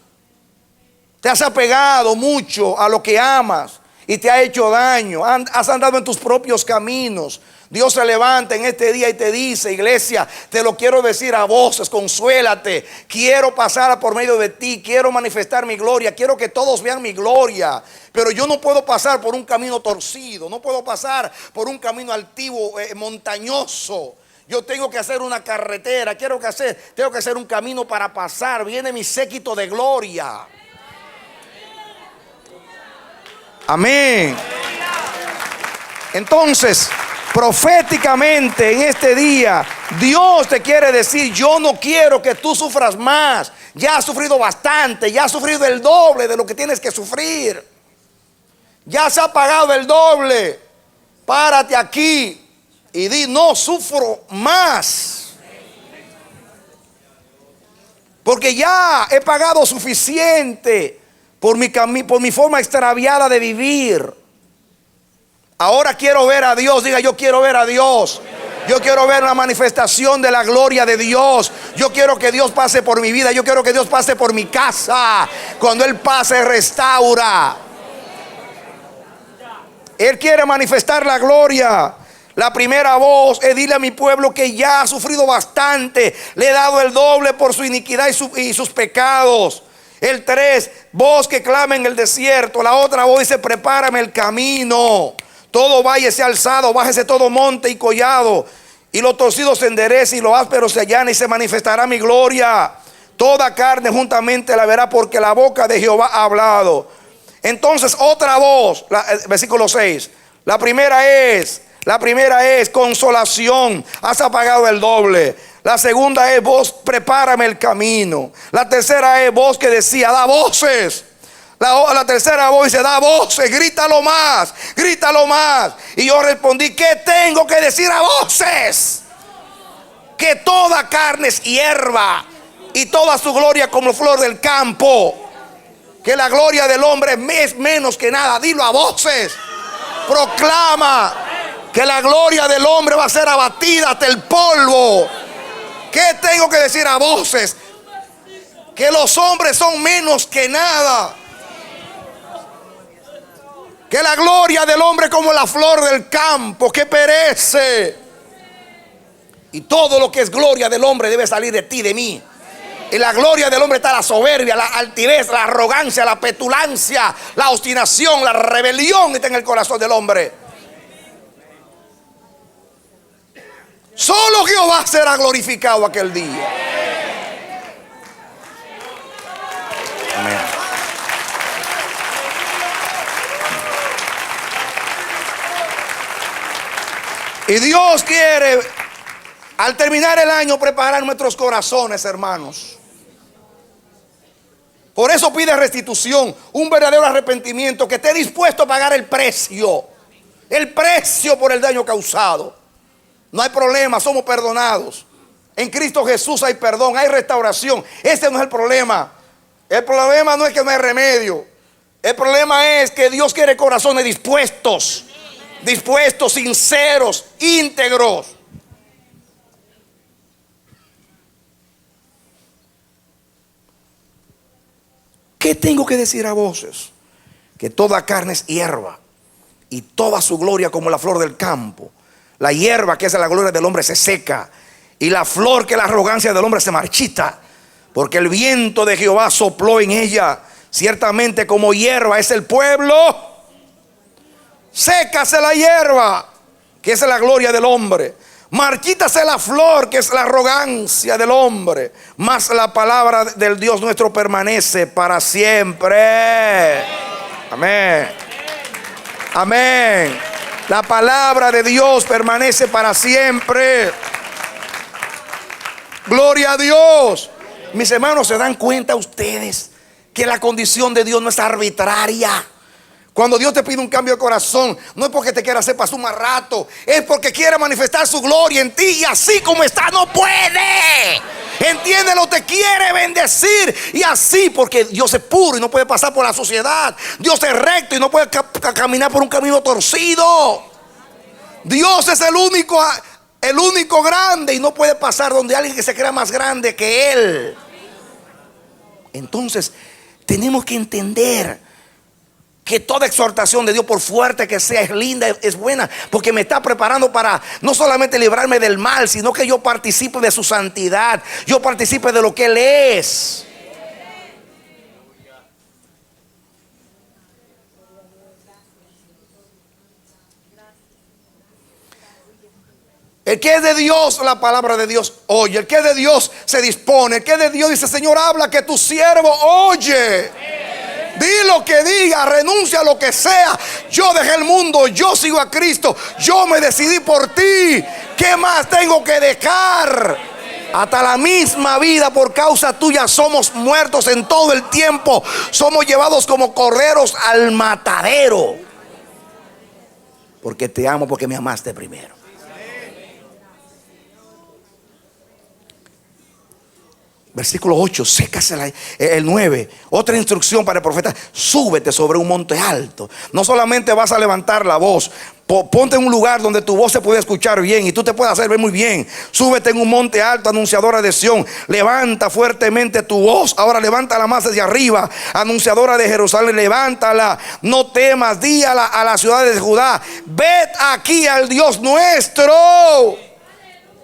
Te has apegado mucho a lo que amas y te ha hecho daño. Has andado en tus propios caminos. Dios se levanta en este día y te dice: iglesia, te lo quiero decir a voces, consuélate. Quiero pasar por medio de ti, quiero manifestar mi gloria, quiero que todos vean mi gloria. Pero yo no puedo pasar por un camino torcido, no puedo pasar por un camino altivo, montañoso. Yo tengo que hacer una carretera, tengo que hacer un camino para pasar. Viene mi séquito de gloria. Amén. Entonces, proféticamente en este día, Dios te quiere decir: yo no quiero que tú sufras más. Ya has sufrido bastante, ya has sufrido el doble de lo que tienes que sufrir. Ya se ha pagado el doble. Párate aquí y di: no sufro más. Porque ya he pagado suficiente por mi forma extraviada de vivir. Ahora quiero ver a Dios. Diga: yo quiero ver a Dios. Yo quiero ver la manifestación de la gloria de Dios. Yo quiero que Dios pase por mi vida. Yo quiero que Dios pase por mi casa. Cuando Él pase, restaura. Él quiere manifestar la gloria. La primera voz es: dile a mi pueblo que ya ha sufrido bastante. Le he dado el doble por su iniquidad y sus pecados. El 3, voz que clama en el desierto. La otra voz dice: prepárame el camino. Todo valle sea alzado, bájese todo monte y collado, y lo torcido se enderece y lo áspero se allana, y se manifestará mi gloria. Toda carne juntamente la verá, porque la boca de Jehová ha hablado. Entonces otra voz, versículo 6. La primera es consolación. Has pagado el doble. La segunda es voz: prepárame el camino. La tercera es voz que decía: da voces. La tercera voz dice: da voces, grítalo más, grítalo más. Y yo respondí: ¿qué tengo que decir a voces? Que toda carne es hierba y toda su gloria como flor del campo. Que la gloria del hombre es menos que nada. Dilo a voces. Proclama que la gloria del hombre va a ser abatida hasta el polvo. ¿Qué tengo que decir a voces? Que los hombres son menos que nada. Que la gloria del hombre es como la flor del campo, que perece. Y todo lo que es gloria del hombre debe salir de ti, de mí. En la gloria del hombre está la soberbia, la altivez, la arrogancia, la petulancia, la obstinación, la rebelión que está en el corazón del hombre. Solo Jehová será glorificado aquel día. Amén. Y Dios quiere, al terminar el año, preparar nuestros corazones, hermanos. Por eso pide restitución, un verdadero arrepentimiento, que esté dispuesto a pagar el precio por el daño causado. No hay problema, somos perdonados. En Cristo Jesús hay perdón, hay restauración. Ese no es el problema. El problema no es que no hay remedio. El problema es que Dios quiere corazones dispuestos, sinceros, íntegros. ¿Qué tengo que decir a voces? Que toda carne es hierba y toda su gloria como la flor del campo. La hierba, que es la gloria del hombre, se seca, y la flor, que es la arrogancia del hombre, se marchita, porque el viento de Jehová sopló en ella. Ciertamente como hierba es el pueblo, sécase la hierba, que es la gloria del hombre. Marchítase la flor, que es la arrogancia del hombre, mas la palabra del Dios nuestro permanece para siempre. Amén. Amén. La palabra de Dios permanece para siempre. Gloria a Dios. Mis hermanos, ¿se dan cuenta ustedes que la condición de Dios no es arbitraria? Cuando Dios te pide un cambio de corazón, no es porque te quiera hacer pasar un mal rato, es porque quiere manifestar su gloria en ti. Y así como está, no puede. Entiéndelo, te quiere bendecir. Y así, porque Dios es puro y no puede pasar por la sociedad. Dios es recto y no puede caminar por un camino torcido. Dios es el único grande y no puede pasar donde alguien que se crea más grande que Él. Entonces, tenemos que entender que toda exhortación de Dios, por fuerte que sea, es linda, es buena, porque me está preparando para no solamente librarme del mal, sino que yo participe de su santidad, yo participe de lo que Él es. El que es de Dios, la palabra de Dios oye. El que es de Dios se dispone. El que es de Dios dice: Señor, habla, que tu siervo oye. Di lo que diga, renuncia a lo que sea. Yo dejé el mundo, yo sigo a Cristo, yo me decidí por ti. ¿Qué más tengo que dejar? Hasta la misma vida por causa tuya somos muertos en todo el tiempo. Somos llevados como corderos al matadero. Porque te amo, porque me amaste primero. Versículo 8, sécase el 9. Otra instrucción para el profeta: súbete sobre un monte alto. No solamente vas a levantar la voz, ponte en un lugar donde tu voz se pueda escuchar bien y tú te puedas hacer ver muy bien. Súbete en un monte alto, anunciadora de Sión. Levanta fuertemente tu voz. Ahora levántala más hacia arriba, anunciadora de Jerusalén. Levántala, no temas. Di a las ciudades de Judá: ved aquí al Dios nuestro.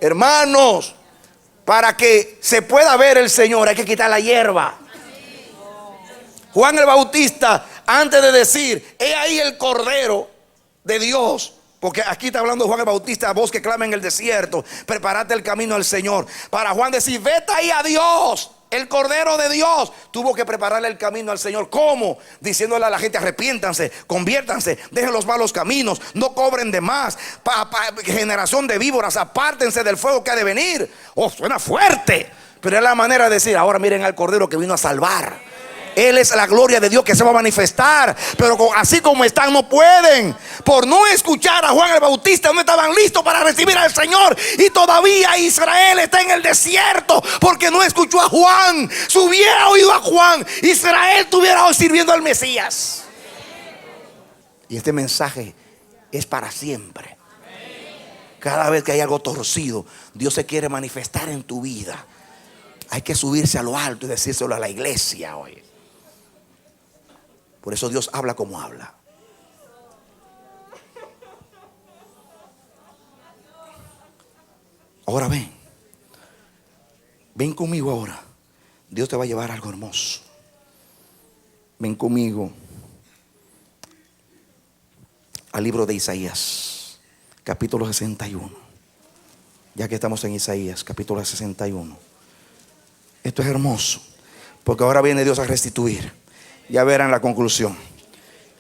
Hermanos, para que se pueda ver el Señor hay que quitar la hierba. Juan el Bautista, antes de decir: he ahí el Cordero de Dios, porque aquí está hablando Juan el Bautista, voz que clama en el desierto, prepárate el camino al Señor. Para Juan decir: vete ahí a Dios, el Cordero de Dios, tuvo que prepararle el camino al Señor. ¿Cómo? Diciéndole a la gente: arrepiéntanse, conviértanse, dejen los malos caminos, no cobren de más. Generación de víboras, apártense del fuego que ha de venir. Oh, suena fuerte, pero es la manera de decir: ahora miren al Cordero que vino a salvar. Él es la gloria de Dios que se va a manifestar. Pero así como están, no pueden. Por no escuchar a Juan el Bautista, no estaban listos para recibir al Señor. Y todavía Israel está en el desierto porque no escuchó a Juan. Si hubiera oído a Juan, Israel estuviera hoy sirviendo al Mesías. Y este mensaje es para siempre. Cada vez que hay algo torcido, Dios se quiere manifestar en tu vida. Hay que subirse a lo alto y decírselo a la iglesia hoy. Por eso Dios habla como habla. Ahora ven conmigo ahora. Dios te va a llevar a algo hermoso. Ven conmigo al libro de Isaías, capítulo 61. Ya que estamos en Isaías, capítulo 61. Esto es hermoso, porque ahora viene Dios a restituir. Ya verán la conclusión.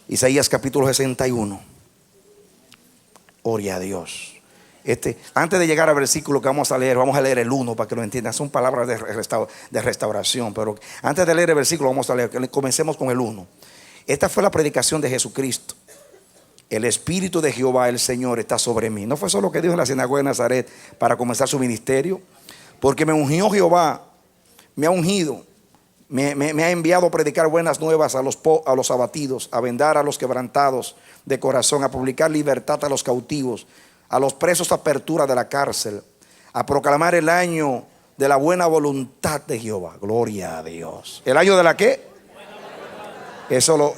Isaías capítulo 61. Gloria a Dios. Antes de llegar al versículo que vamos a leer el 1 para que lo entiendan. Son palabras de restauración, pero antes de leer el versículo vamos a leer. Comencemos con el 1. Esta fue la predicación de Jesucristo. El Espíritu de Jehová el Señor está sobre mí. No fue eso lo que dijo en la sinagoga de Nazaret para comenzar su ministerio. Porque me ungió Jehová, me ha ungido, me ha enviado a predicar buenas nuevas a los abatidos, a vendar a los quebrantados de corazón, a publicar libertad a los cautivos, a los presos apertura de la cárcel, a proclamar el año de la buena voluntad de Jehová. Gloria a Dios. ¿El año de la qué? Eso lo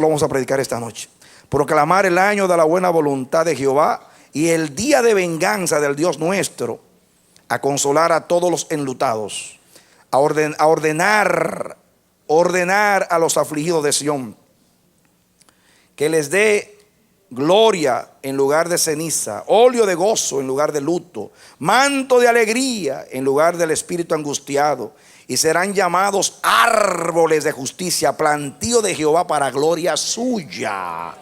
vamos a predicar esta noche. Proclamar el año de la buena voluntad de Jehová y el día de venganza del Dios nuestro, a consolar a todos los enlutados, a ordenar a los afligidos de Sión, que les dé gloria en lugar de ceniza, óleo de gozo en lugar de luto, manto de alegría en lugar del espíritu angustiado. Y serán llamados árboles de justicia, plantío de Jehová para gloria suya.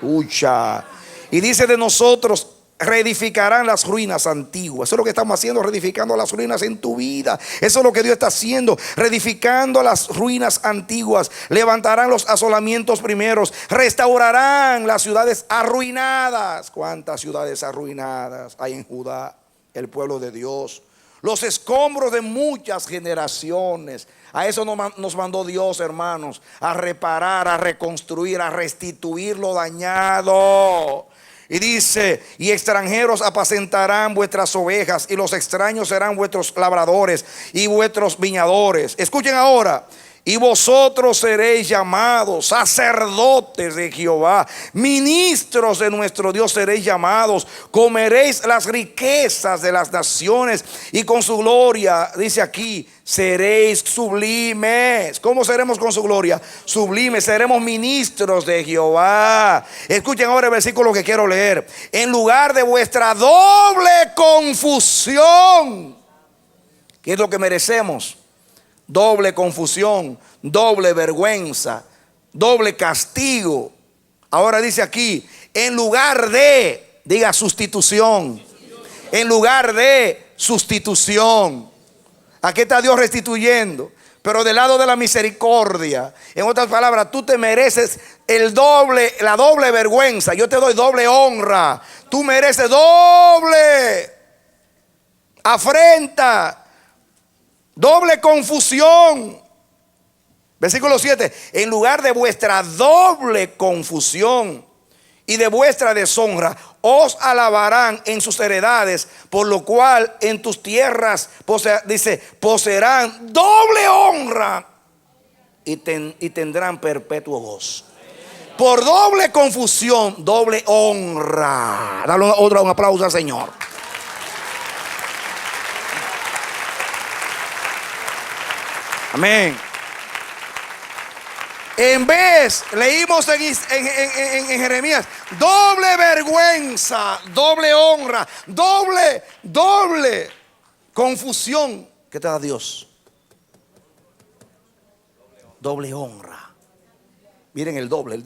Ucha. Y dice de nosotros: reedificarán las ruinas antiguas. Eso es lo que estamos haciendo, reedificando las ruinas en tu vida. Eso es lo que Dios está haciendo, reedificando las ruinas antiguas. Levantarán los asolamientos primeros, restaurarán las ciudades arruinadas. ¿Cuántas ciudades arruinadas hay en Judá, el pueblo de Dios? Los escombros de muchas generaciones. A eso nos mandó Dios, hermanos, a reparar, a reconstruir, a restituir lo dañado. Y dice: y extranjeros apacentarán vuestras ovejas, y los extraños serán vuestros labradores y vuestros viñadores. Escuchen ahora: y vosotros seréis llamados sacerdotes de Jehová, ministros de nuestro Dios seréis llamados. Comeréis las riquezas de las naciones, y con su gloria, dice aquí, seréis sublimes. ¿Cómo seremos con su gloria? Sublimes. Seremos ministros de Jehová. Escuchen ahora el versículo que quiero leer: en lugar de vuestra doble confusión. ¿Qué es lo que merecemos? Doble confusión, doble vergüenza, doble castigo. Ahora dice aquí: en lugar de, diga sustitución. En lugar de sustitución. Aquí está Dios restituyendo, pero del lado de la misericordia. En otras palabras, tú te mereces el doble, la doble vergüenza. Yo te doy doble honra. Tú mereces doble afrenta, doble confusión. Versículo 7: en lugar de vuestra doble confusión y de vuestra deshonra, os alabarán en sus heredades, por lo cual en tus tierras poseerán doble honra y tendrán perpetuo gozo. Por doble confusión, doble honra. Dale un aplauso al Señor. Amén. En vez, leímos en Jeremías, doble vergüenza, doble honra, doble confusión. ¿Qué te da Dios? Doble honra. Miren el doble.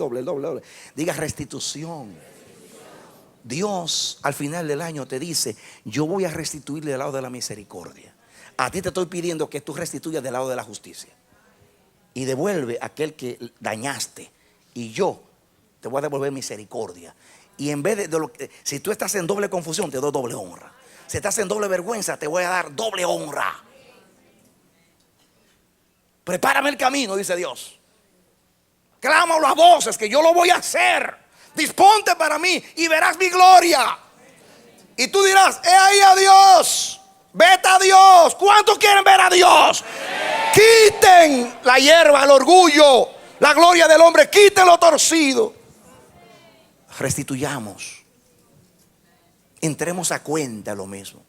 Diga restitución. Dios al final del año te dice: yo voy a restituirle del lado de la misericordia. A ti te estoy pidiendo que tú restituyas del lado de la justicia. Y devuelve a aquel que dañaste, y yo te voy a devolver misericordia. Y en vez de si tú estás en doble confusión, te doy doble honra. Si estás en doble vergüenza, te voy a dar doble honra. Prepárame el camino, dice Dios. Clama a las voces que yo lo voy a hacer. Disponte para mí y verás mi gloria. Y tú dirás: he ahí a Dios. Vete a Dios. ¿Cuántos quieren ver a Dios? Quiten la hierba, el orgullo, la gloria del hombre. Quiten lo torcido. Restituyamos. Entremos a cuenta lo mismo.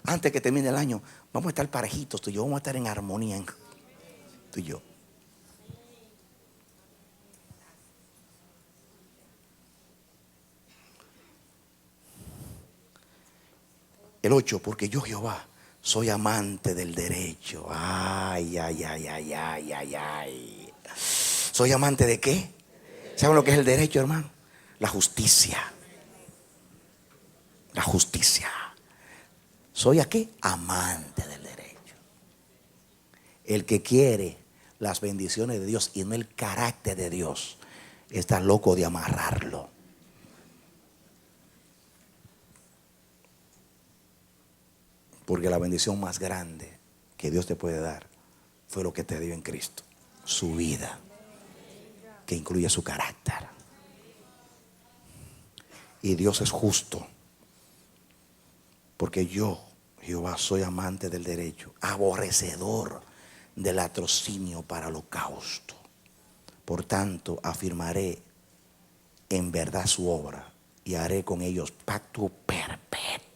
Antes que termine el año, vamos a estar parejitos tú y yo. Vamos a estar en armonía, tú y yo. El 8: porque yo, Jehová, soy amante del derecho. Ay. ¿Soy amante de qué? ¿Saben lo que es el derecho, hermano? La justicia. La justicia. ¿Soy a qué? Amante del derecho. El que quiere las bendiciones de Dios y no el carácter de Dios está loco de amarrarlo. Porque la bendición más grande que Dios te puede dar fue lo que te dio en Cristo: su vida, que incluye su carácter. Y Dios es justo, porque yo, Jehová, soy amante del derecho, aborrecedor del latrocinio para holocausto. Por tanto, afirmaré en verdad su obra y haré con ellos pacto perpetuo.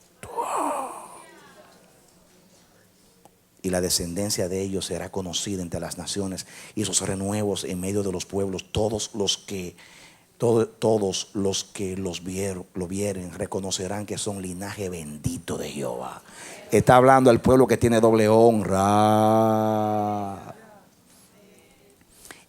Y la descendencia de ellos será conocida entre las naciones, y sus renuevos en medio de los pueblos. Todos los que Todos los que lo vieren reconocerán que son linaje bendito de Jehová. Está hablando al pueblo que tiene doble honra.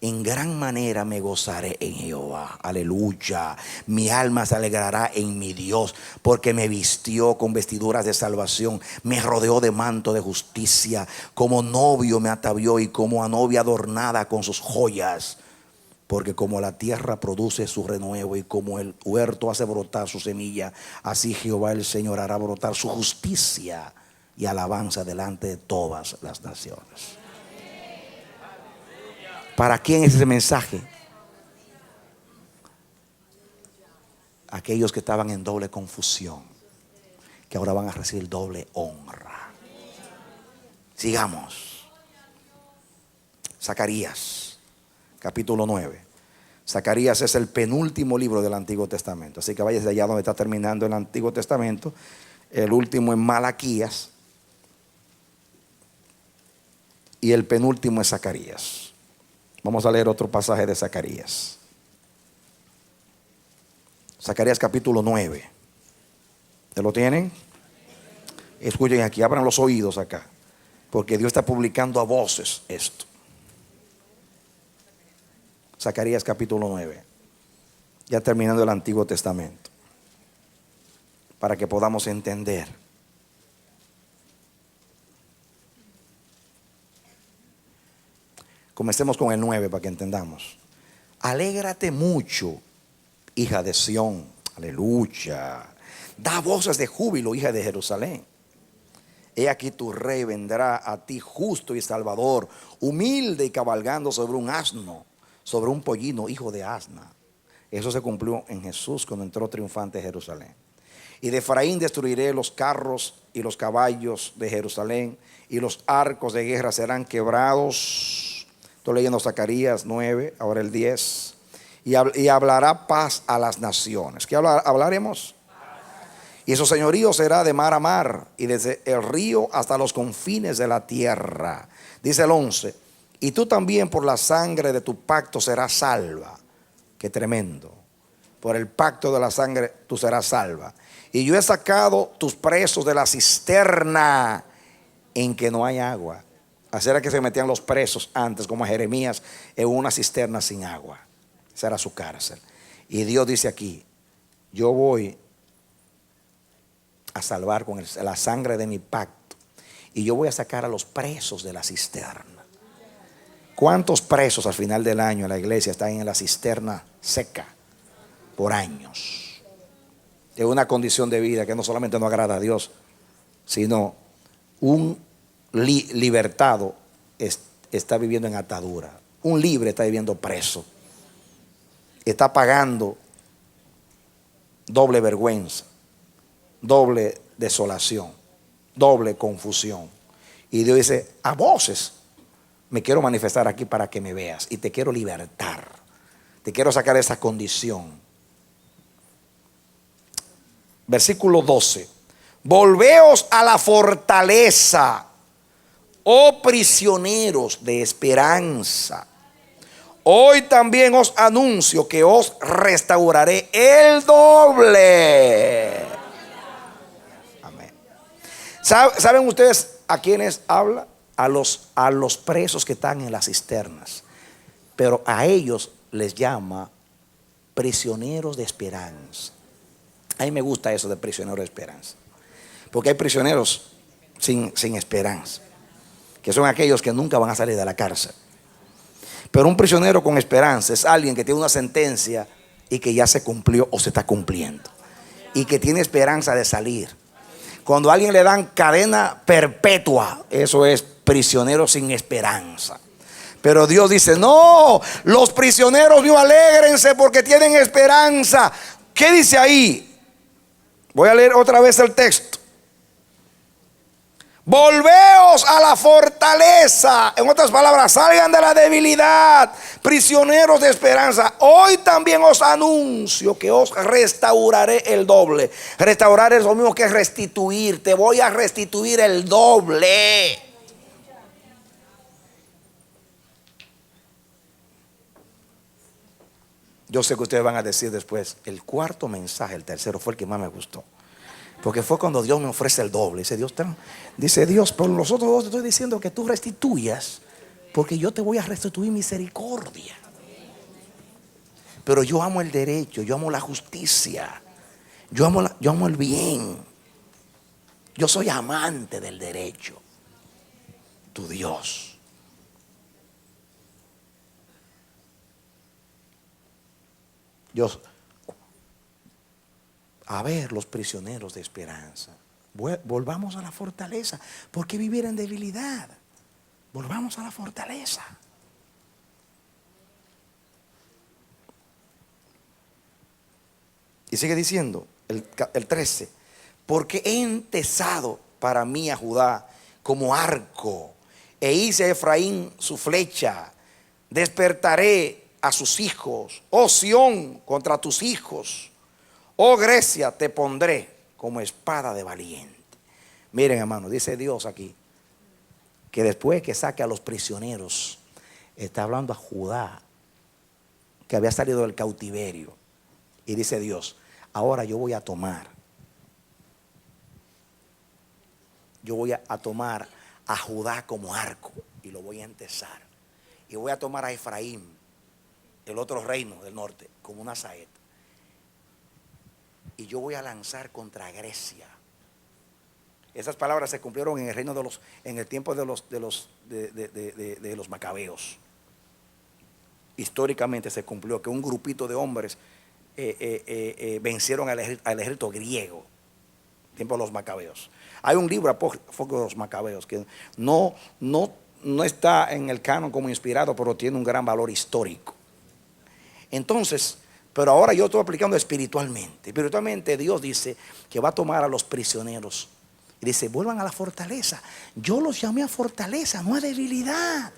En gran manera me gozaré en Jehová. Aleluya. Mi alma se alegrará en mi Dios, porque me vistió con vestiduras de salvación, me rodeó de manto de justicia, como novio me atavió y como a novia adornada con sus joyas. Porque como la tierra produce su renuevo y como el huerto hace brotar su semilla, así Jehová el Señor hará brotar su justicia y alabanza delante de todas las naciones. ¿Para quién es ese mensaje? Aquellos que estaban en doble confusión, que ahora van a recibir doble honra. Sigamos. Zacarías, capítulo 9. Zacarías es el penúltimo libro del Antiguo Testamento. Así que váyase allá donde está terminando el Antiguo Testamento. El último es Malaquías. Y el penúltimo es Zacarías. Vamos a leer otro pasaje de Zacarías. Zacarías capítulo 9. ¿Ya lo tienen? Escuchen aquí, abran los oídos acá, porque Dios está publicando a voces esto. Zacarías capítulo 9. Ya terminando el Antiguo Testamento, para que podamos entender. Comencemos con el 9 para que entendamos. Alégrate mucho, hija de Sión. Aleluya. Da voces de júbilo, hija de Jerusalén. He aquí tu rey vendrá a ti justo y salvador, humilde y cabalgando sobre un asno, sobre un pollino, hijo de asna. Eso se cumplió en Jesús cuando entró triunfante a Jerusalén. Y de Efraín destruiré los carros y los caballos de Jerusalén, y los arcos de guerra serán quebrados. Estoy leyendo Zacarías 9, ahora el 10. Y hablará paz a las naciones. ¿Qué hablaremos? Y su señorío será de mar a mar, y desde el río hasta los confines de la tierra. Dice el 11. Y tú también por la sangre de tu pacto serás salva. Qué tremendo. Por el pacto de la sangre tú serás salva. Y yo he sacado tus presos de la cisterna en que no hay agua. Así era que se metían los presos antes, como a Jeremías, en una cisterna sin agua. Esa era su cárcel. Y Dios dice aquí: yo voy a salvar con la sangre de mi pacto, y yo voy a sacar a los presos de la cisterna. ¿Cuántos presos al final del año en la iglesia están en la cisterna seca por años? De una condición de vida que no solamente no agrada a Dios, sino un libertado está viviendo en atadura. Un libre está viviendo preso. Está pagando doble vergüenza, doble desolación, doble confusión. Y Dios dice: a voces me quiero manifestar aquí para que me veas, y te quiero libertar, te quiero sacar de esa condición. Versículo 12. Volveos a la fortaleza, oh prisioneros de esperanza. Hoy también os anuncio que os restauraré el doble. Amén. ¿Saben ustedes a quiénes habla? A los presos que están en las cisternas. Pero a ellos les llama prisioneros de esperanza. A mí me gusta eso de prisioneros de esperanza, porque hay prisioneros sin esperanza, que son aquellos que nunca van a salir de la cárcel. Pero un prisionero con esperanza es alguien que tiene una sentencia y que ya se cumplió o se está cumpliendo, y que tiene esperanza de salir. Cuando a alguien le dan cadena perpetua, eso es prisionero sin esperanza. Pero Dios dice: no, los prisioneros míos, alégrense porque tienen esperanza. ¿Qué dice ahí? Voy a leer otra vez el texto. Volveos a la fortaleza. En otras palabras, salgan de la debilidad, prisioneros de esperanza. Hoy también os anuncio que os restauraré el doble. Restaurar es lo mismo que restituir. Te voy a restituir el doble. Yo sé que ustedes van a decir después, el cuarto mensaje, el tercero, fue el que más me gustó. Porque fue cuando Dios me ofrece el doble. Dice Dios, por los otros dos te estoy diciendo que tú restituyas, porque yo te voy a restituir misericordia. Pero yo amo el derecho, yo amo la justicia, yo amo el bien. Yo soy amante del derecho. Tu Dios. Dios. A ver, los prisioneros de esperanza, volvamos a la fortaleza. ¿Por qué vivir en debilidad? Volvamos a la fortaleza. Y sigue diciendo el 13: porque he entesado para mí a Judá como arco, e hice a Efraín su flecha. Despertaré a sus hijos, oh Sión, contra tus hijos. Oh Grecia, te pondré como espada de valiente. Miren, hermano, dice Dios aquí que después que saque a los prisioneros, está hablando a Judá, que había salido del cautiverio. Y dice Dios: ahora yo voy a tomar a Judá como arco y lo voy a entesar. Y voy a tomar a Efraín, el otro reino del norte, como una saeta. Y yo voy a lanzar contra Grecia. Esas palabras se cumplieron en el reino en el tiempo de los macabeos. Históricamente se cumplió que un grupito de hombres vencieron al ejército griego, tiempo de los macabeos. Hay un libro apócrifo de los macabeos que no está en el canon como inspirado, pero tiene un gran valor histórico. Entonces, pero ahora yo estoy aplicando espiritualmente. Espiritualmente Dios dice que va a tomar a los prisioneros y dice: vuelvan a la fortaleza. Yo los llamé a fortaleza, no a debilidad.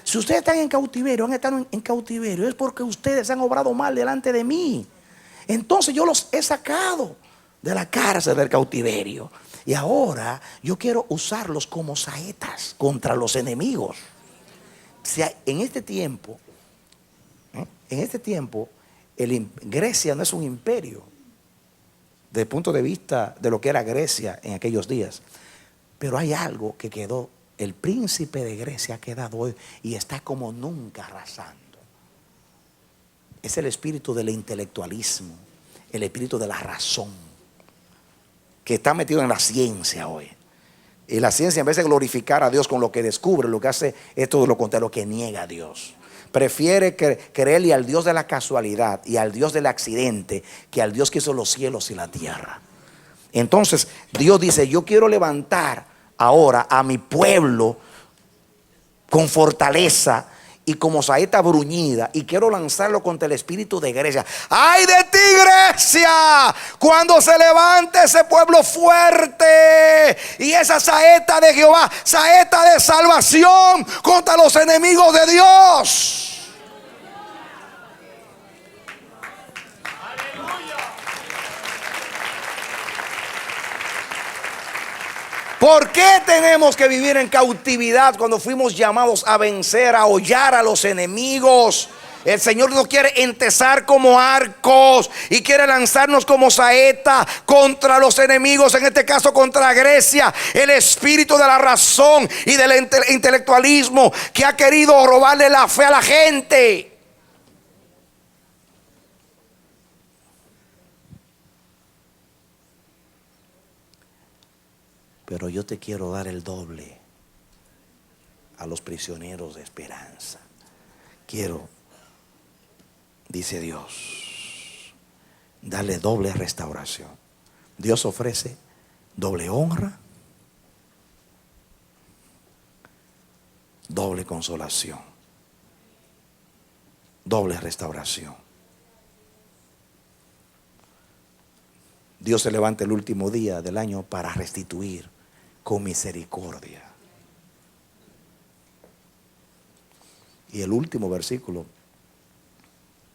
Si ustedes están en cautiverio, han estado en cautiverio, es porque ustedes han obrado mal delante de mí. Entonces yo los he sacado de la cárcel del cautiverio. Y ahora yo quiero usarlos como saetas contra los enemigos. O sea, en este tiempo, Grecia no es un imperio desde el punto de vista de lo que era Grecia en aquellos días. Pero hay algo que quedó. El príncipe de Grecia ha quedado hoy y está como nunca arrasando. Es el espíritu del intelectualismo, el espíritu de la razón, que está metido en la ciencia hoy. Y la ciencia, en vez de glorificar a Dios con lo que descubre, lo que hace es todo lo contrario, que niega a Dios. Prefiere creerle al Dios de la casualidad y al Dios del accidente que al Dios que hizo los cielos y la tierra. Entonces Dios dice: yo quiero levantar ahora a mi pueblo con fortaleza y como saeta bruñida, y quiero lanzarlo contra el espíritu de Grecia. ¡Ay de ti, Grecia! Cuando se levante ese pueblo fuerte y esa saeta de Jehová, saeta de salvación contra los enemigos de Dios. ¿Por qué tenemos que vivir en cautividad cuando fuimos llamados a vencer, a hollar a los enemigos? El Señor nos quiere entesar como arcos y quiere lanzarnos como saeta contra los enemigos, en este caso contra Grecia. El espíritu de la razón y del intelectualismo que ha querido robarle la fe a la gente. Pero yo te quiero dar el doble a los prisioneros de esperanza. Quiero, dice Dios, darle doble restauración. Dios ofrece doble honra, doble consolación, doble restauración. Dios se levanta el último día del año para restituir con misericordia. Y el último versículo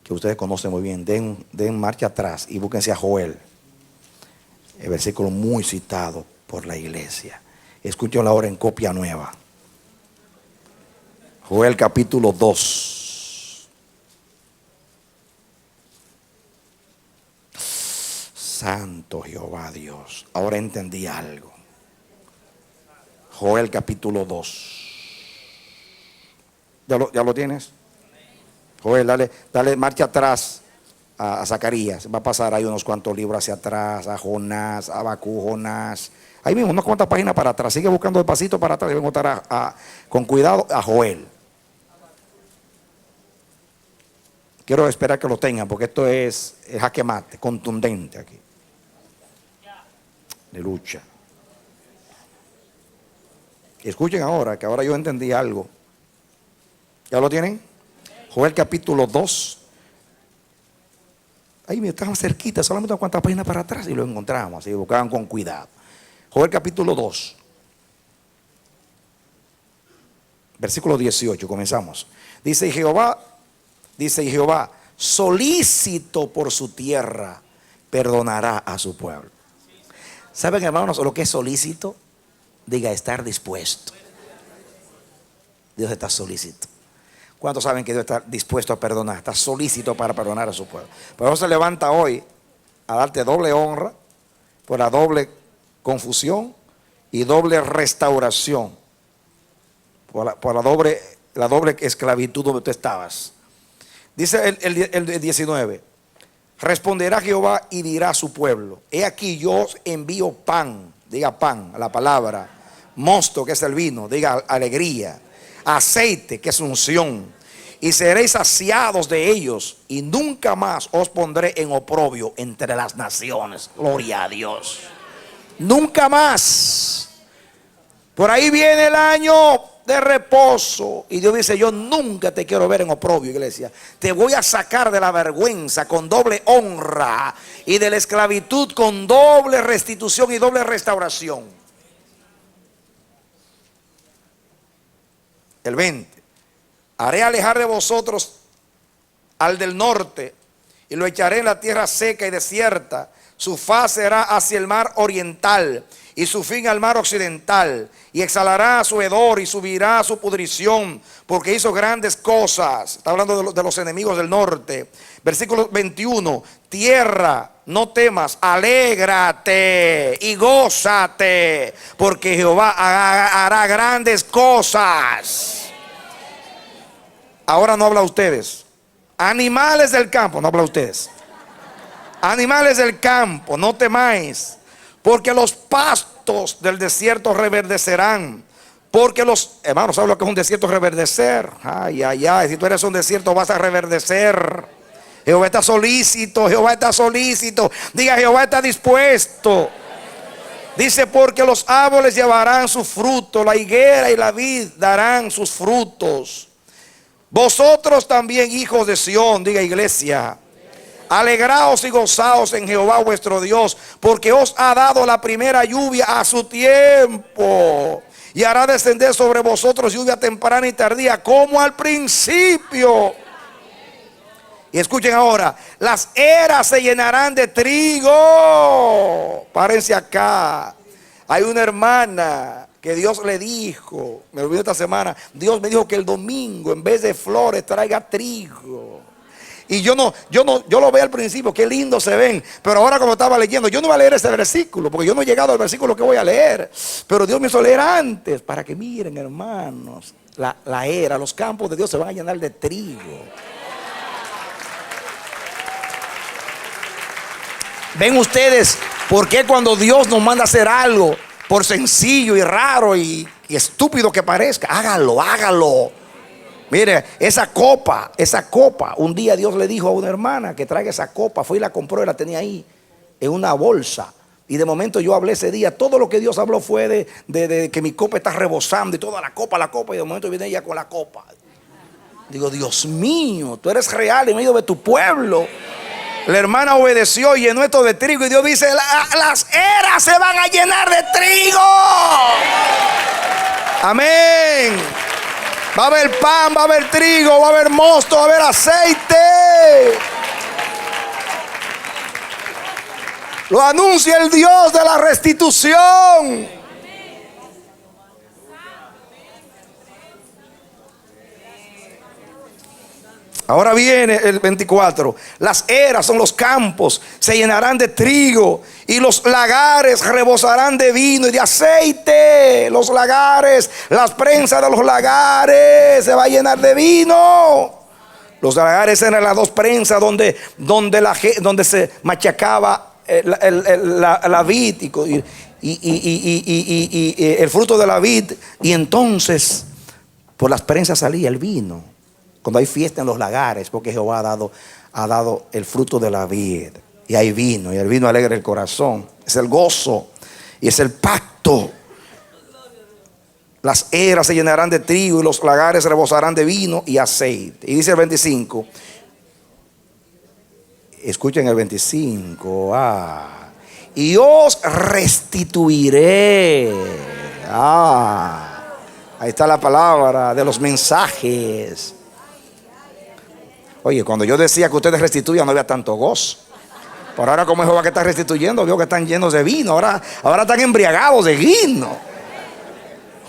que ustedes conocen muy bien, den marcha atrás y búsquense a Joel, el versículo muy citado por la iglesia. Escúchenlo ahora en copia nueva. Joel capítulo 2. Santo Jehová Dios. Ahora entendí algo. Joel capítulo 2. ¿Ya lo tienes? Joel, dale marcha atrás a Zacarías. Va a pasar ahí unos cuantos libros hacia atrás, a Jonás, a Abacú, Jonás. Ahí mismo, unas cuantas páginas para atrás. Sigue buscando despacito para atrás. Y voy a encontrar con cuidado a Joel. Quiero esperar que lo tengan porque esto es el jaque mate, contundente aquí. De lucha. Y escuchen ahora, que ahora yo entendí algo. ¿Ya lo tienen? Joel capítulo 2. Ahí me estaban cerquita, solamente unas cuantas páginas para atrás y lo encontramos. Así buscaban con cuidado. Joel capítulo 2. Versículo 18, comenzamos. Dice Jehová, solícito por su tierra, perdonará a su pueblo. ¿Saben, hermanos, lo que es solícito? Diga, estar dispuesto. Dios está solícito. ¿Cuántos saben que Dios está dispuesto a perdonar? Está solícito para perdonar a su pueblo. Pero Dios se levanta hoy a darte doble honra por la doble confusión y doble restauración. Por la doble esclavitud donde tú estabas. Dice el 19. Responderá Jehová y dirá a su pueblo: he aquí yo os envío pan. Diga pan, la palabra. Mosto, que es el vino. Diga alegría. Aceite, que es unción. Y seréis saciados de ellos, y nunca más os pondré en oprobio entre las naciones. Gloria a Dios. Nunca más. Por ahí viene el año de reposo. Y Dios dice: yo nunca te quiero ver en oprobio, iglesia. Te voy a sacar de la vergüenza con doble honra, y de la esclavitud con doble restitución y doble restauración. El 20. Haré alejar de vosotros al del norte, y lo echaré en la tierra seca y desierta. Su faz será hacia el mar oriental, y su fin al mar occidental. Y exhalará su hedor y subirá su pudrición, porque hizo grandes cosas. Está hablando de los enemigos del norte. Versículo 21. Tierra, no temas, alégrate y gózate, porque Jehová hará grandes cosas. Ahora no habla a ustedes. Animales del campo, no habla a ustedes. Animales del campo, no temáis, porque los pastos del desierto reverdecerán. Porque los hermanos, ¿saben lo que es un desierto reverdecer? Ay, ay, ay, si tú eres un desierto vas a reverdecer. Jehová está solícito, Jehová está solícito. Diga, Jehová está dispuesto. Dice: porque los árboles llevarán su fruto, la higuera y la vid darán sus frutos. Vosotros también, hijos de Sión, diga iglesia, alegraos y gozaos en Jehová vuestro Dios, porque os ha dado la primera lluvia a su tiempo, y hará descender sobre vosotros lluvia temprana y tardía, como al principio. Y escuchen ahora: las eras se llenarán de trigo. Párense acá. Hay una hermana que Dios le dijo, me olvidé esta semana, Dios me dijo que el domingo en vez de flores traiga trigo. Y yo lo veo al principio, qué lindo se ven. Pero ahora, como estaba leyendo, yo no voy a leer ese versículo, porque yo no he llegado al versículo que voy a leer. Pero Dios me hizo leer antes, para que miren, hermanos, la era, los campos de Dios se van a llenar de trigo. Ven ustedes, ¿por qué cuando Dios nos manda a hacer algo, por sencillo y raro y estúpido que parezca, hágalo? Mire, esa copa, un día Dios le dijo a una hermana que traiga esa copa, fue y la compró y la tenía ahí en una bolsa. Y de momento yo hablé ese día, todo lo que Dios habló fue de que mi copa está rebosando y toda la copa, y de momento viene ella con la copa. Digo, Dios mío, tú eres real en medio de tu pueblo. La hermana obedeció y llenó esto de trigo, y Dios dice: las eras se van a llenar de trigo. Amén. Va a haber pan, va a haber trigo, va a haber mosto, va a haber aceite. Lo anuncia el Dios de la restitución. Ahora viene el 24. Las eras son los campos, se llenarán de trigo, y los lagares rebosarán de vino y de aceite. Los lagares, las prensas de los lagares se va a llenar de vino. Los lagares eran las dos prensas donde se machacaba la vid y el fruto de la vid. Y entonces por las prensas salía el vino. Cuando hay fiesta en los lagares, porque Jehová ha dado el fruto de la vid, y hay vino, y el vino alegra el corazón. Es el gozo y es el pacto. Las eras se llenarán de trigo y los lagares rebosarán de vino y aceite. Y dice el 25. Escuchen el 25. Y os restituiré. Ahí está la palabra de los mensajes. Oye, cuando yo decía que ustedes restituyan, no había tanto gozo. Pero ahora, como Jehová que está restituyendo, veo que están llenos de vino. Ahora están embriagados de vino.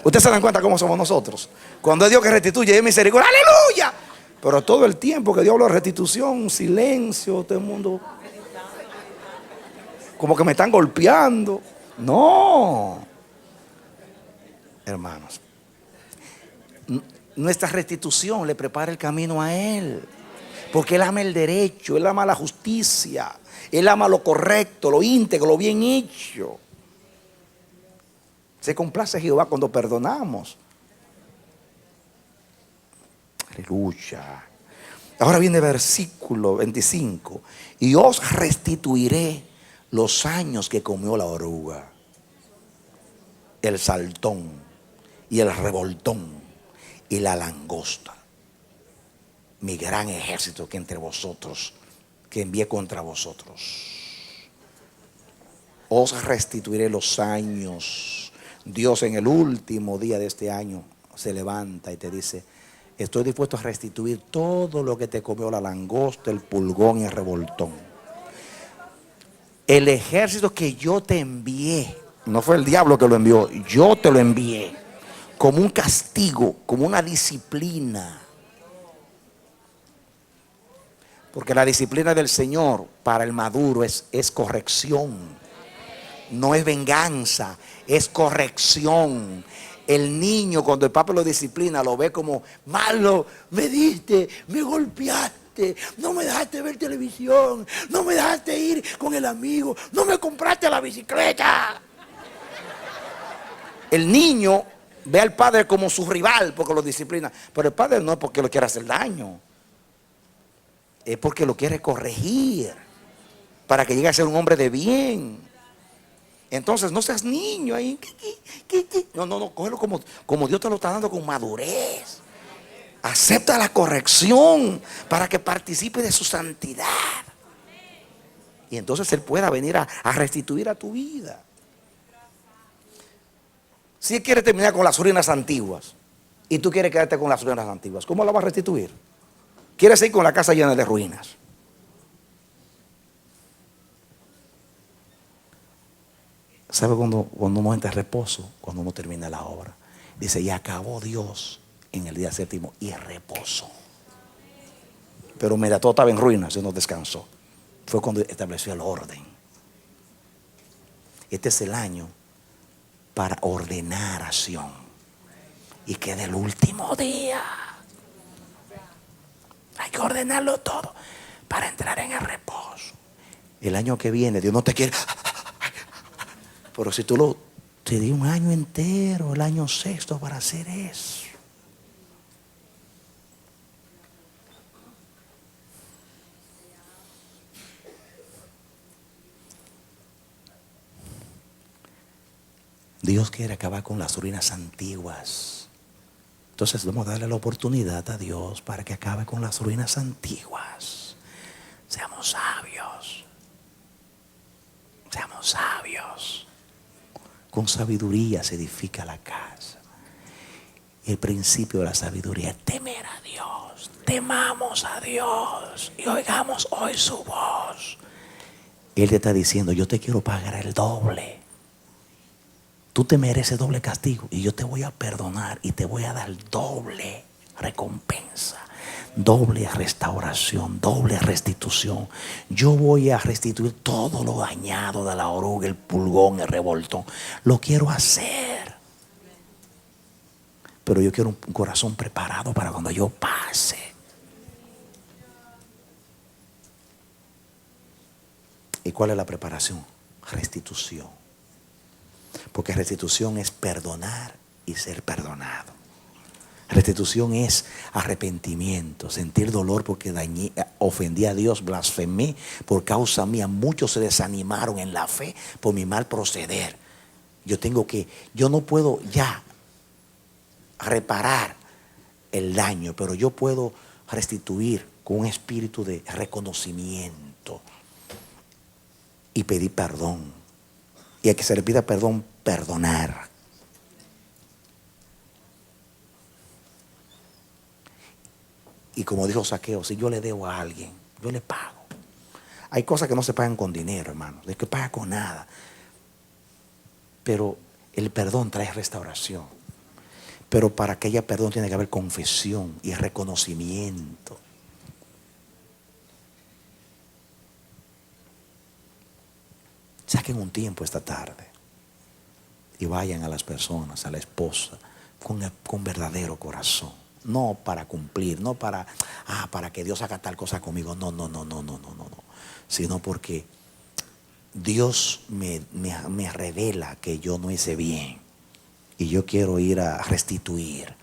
Ustedes se dan cuenta cómo somos nosotros. Cuando es Dios que restituye, es misericordia, aleluya. Pero todo el tiempo que Dios habla de restitución, silencio, todo el mundo como que me están golpeando. No, hermanos, nuestra restitución le prepara el camino a Él, porque Él ama el derecho, Él ama la justicia, Él ama lo correcto, lo íntegro, lo bien hecho. Se complace Jehová cuando perdonamos. Aleluya. Ahora viene el versículo 25. Y os restituiré los años que comió la oruga, el saltón y el revoltón y la langosta, mi gran ejército que envié contra vosotros. Os restituiré los años. Dios en el último día de este año se levanta y te dice: estoy dispuesto a restituir todo lo que te comió la langosta, el pulgón y el revoltón. El ejército que yo te envié, no fue el diablo que lo envió, yo te lo envié como un castigo, como una disciplina. Porque la disciplina del Señor para el maduro es corrección. No es venganza, es corrección. El niño, cuando el papá lo disciplina, lo ve como malo. Me diste, me golpeaste, no me dejaste ver televisión, no me dejaste ir con el amigo, no me compraste la bicicleta. El niño ve al padre como su rival porque lo disciplina. Pero el padre no es porque lo quiere hacer daño, es porque lo quiere corregir para que llegue a ser un hombre de bien. Entonces no seas niño ahí. No, cógelo como Dios te lo está dando, con madurez. Acepta la corrección para que participe de su santidad. Y entonces Él pueda venir a restituir a tu vida. Si Él quiere terminar con las ruinas antiguas y tú quieres quedarte con las ruinas antiguas, ¿cómo la vas a restituir? ¿Quieres ir con la casa llena de ruinas? ¿Sabe cuando uno entra en reposo? Cuando uno termina la obra. Dice: y acabó Dios en el día séptimo y reposó. Pero mira, todo estaba en ruinas y no descansó. Fue cuando estableció el orden. Este es el año para ordenar a Sión. Y que del último día hay que ordenarlo todo para entrar en el reposo. El año que viene Dios no te quiere. Pero si te di un año entero, el año sexto, para hacer eso. Dios quiere acabar con las ruinas antiguas. Entonces vamos a darle la oportunidad a Dios para que acabe con las ruinas antiguas. Seamos sabios. Seamos sabios. Con sabiduría se edifica la casa. Y el principio de la sabiduría es temer a Dios. Temamos a Dios y oigamos hoy su voz. Él te está diciendo: yo te quiero pagar el doble. Tú te mereces doble castigo y yo te voy a perdonar y te voy a dar doble recompensa. doble restauración, doble restitución. Yo voy a restituir todo lo dañado de la oruga, el pulgón, el revoltón. Lo quiero hacer. Pero yo quiero un corazón preparado para cuando yo pase. ¿Y cuál es la preparación? Restitución. Porque restitución es perdonar y ser perdonado. Restitución es arrepentimiento, sentir dolor porque dañé, ofendí a Dios, blasfemé por causa mía. Muchos se desanimaron en la fe por mi mal proceder. Yo no puedo ya reparar el daño, pero yo puedo restituir con un espíritu de reconocimiento y pedir perdón. Y a que se le pida perdón, perdonar. Y como dijo Zaqueo, si yo le debo a alguien, yo le pago. Hay cosas que no se pagan con dinero, hermano. Hay que pagar con nada. Pero el perdón trae restauración. Pero para que haya perdón tiene que haber confesión y reconocimiento. Saquen un tiempo esta tarde y vayan a las personas, a la esposa, con verdadero corazón. No para cumplir, no para que Dios haga tal cosa conmigo. No. Sino porque Dios me revela que yo no hice bien y yo quiero ir a restituir.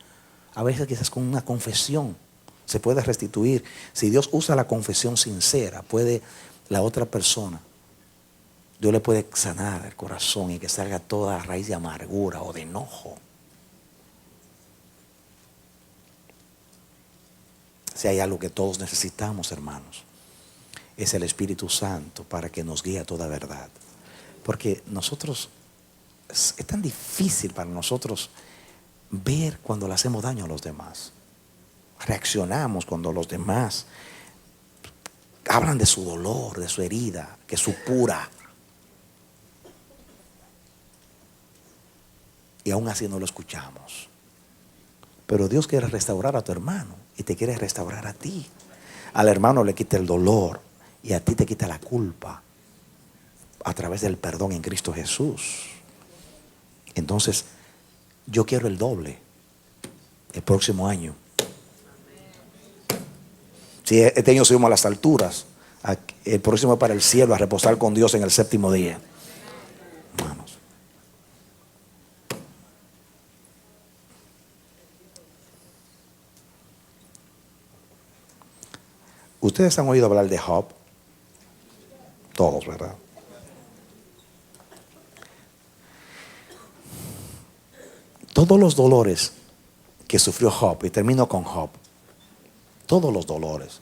A veces quizás con una confesión se puede restituir. Si Dios usa la confesión sincera, puede la otra persona, Dios le puede sanar el corazón y que salga toda raíz de amargura o de enojo. Si hay algo que todos necesitamos, hermanos, es el Espíritu Santo para que nos guíe a toda verdad. Porque nosotros, es tan difícil para nosotros ver cuando le hacemos daño a los demás. Reaccionamos cuando los demás hablan de su dolor, de su herida, que supura. Y aún así no lo escuchamos. Pero Dios quiere restaurar a tu hermano y te quiere restaurar a ti. Al hermano le quita el dolor y a ti te quita la culpa a través del perdón en Cristo Jesús. Entonces, yo quiero el doble el próximo año. Si este año subimos a las alturas, el próximo es para el cielo, a reposar con Dios en el séptimo día. Hermanos, ustedes han oído hablar de Job. Todos, ¿verdad? Todos los dolores que sufrió Job, y termino con Job, todos los dolores.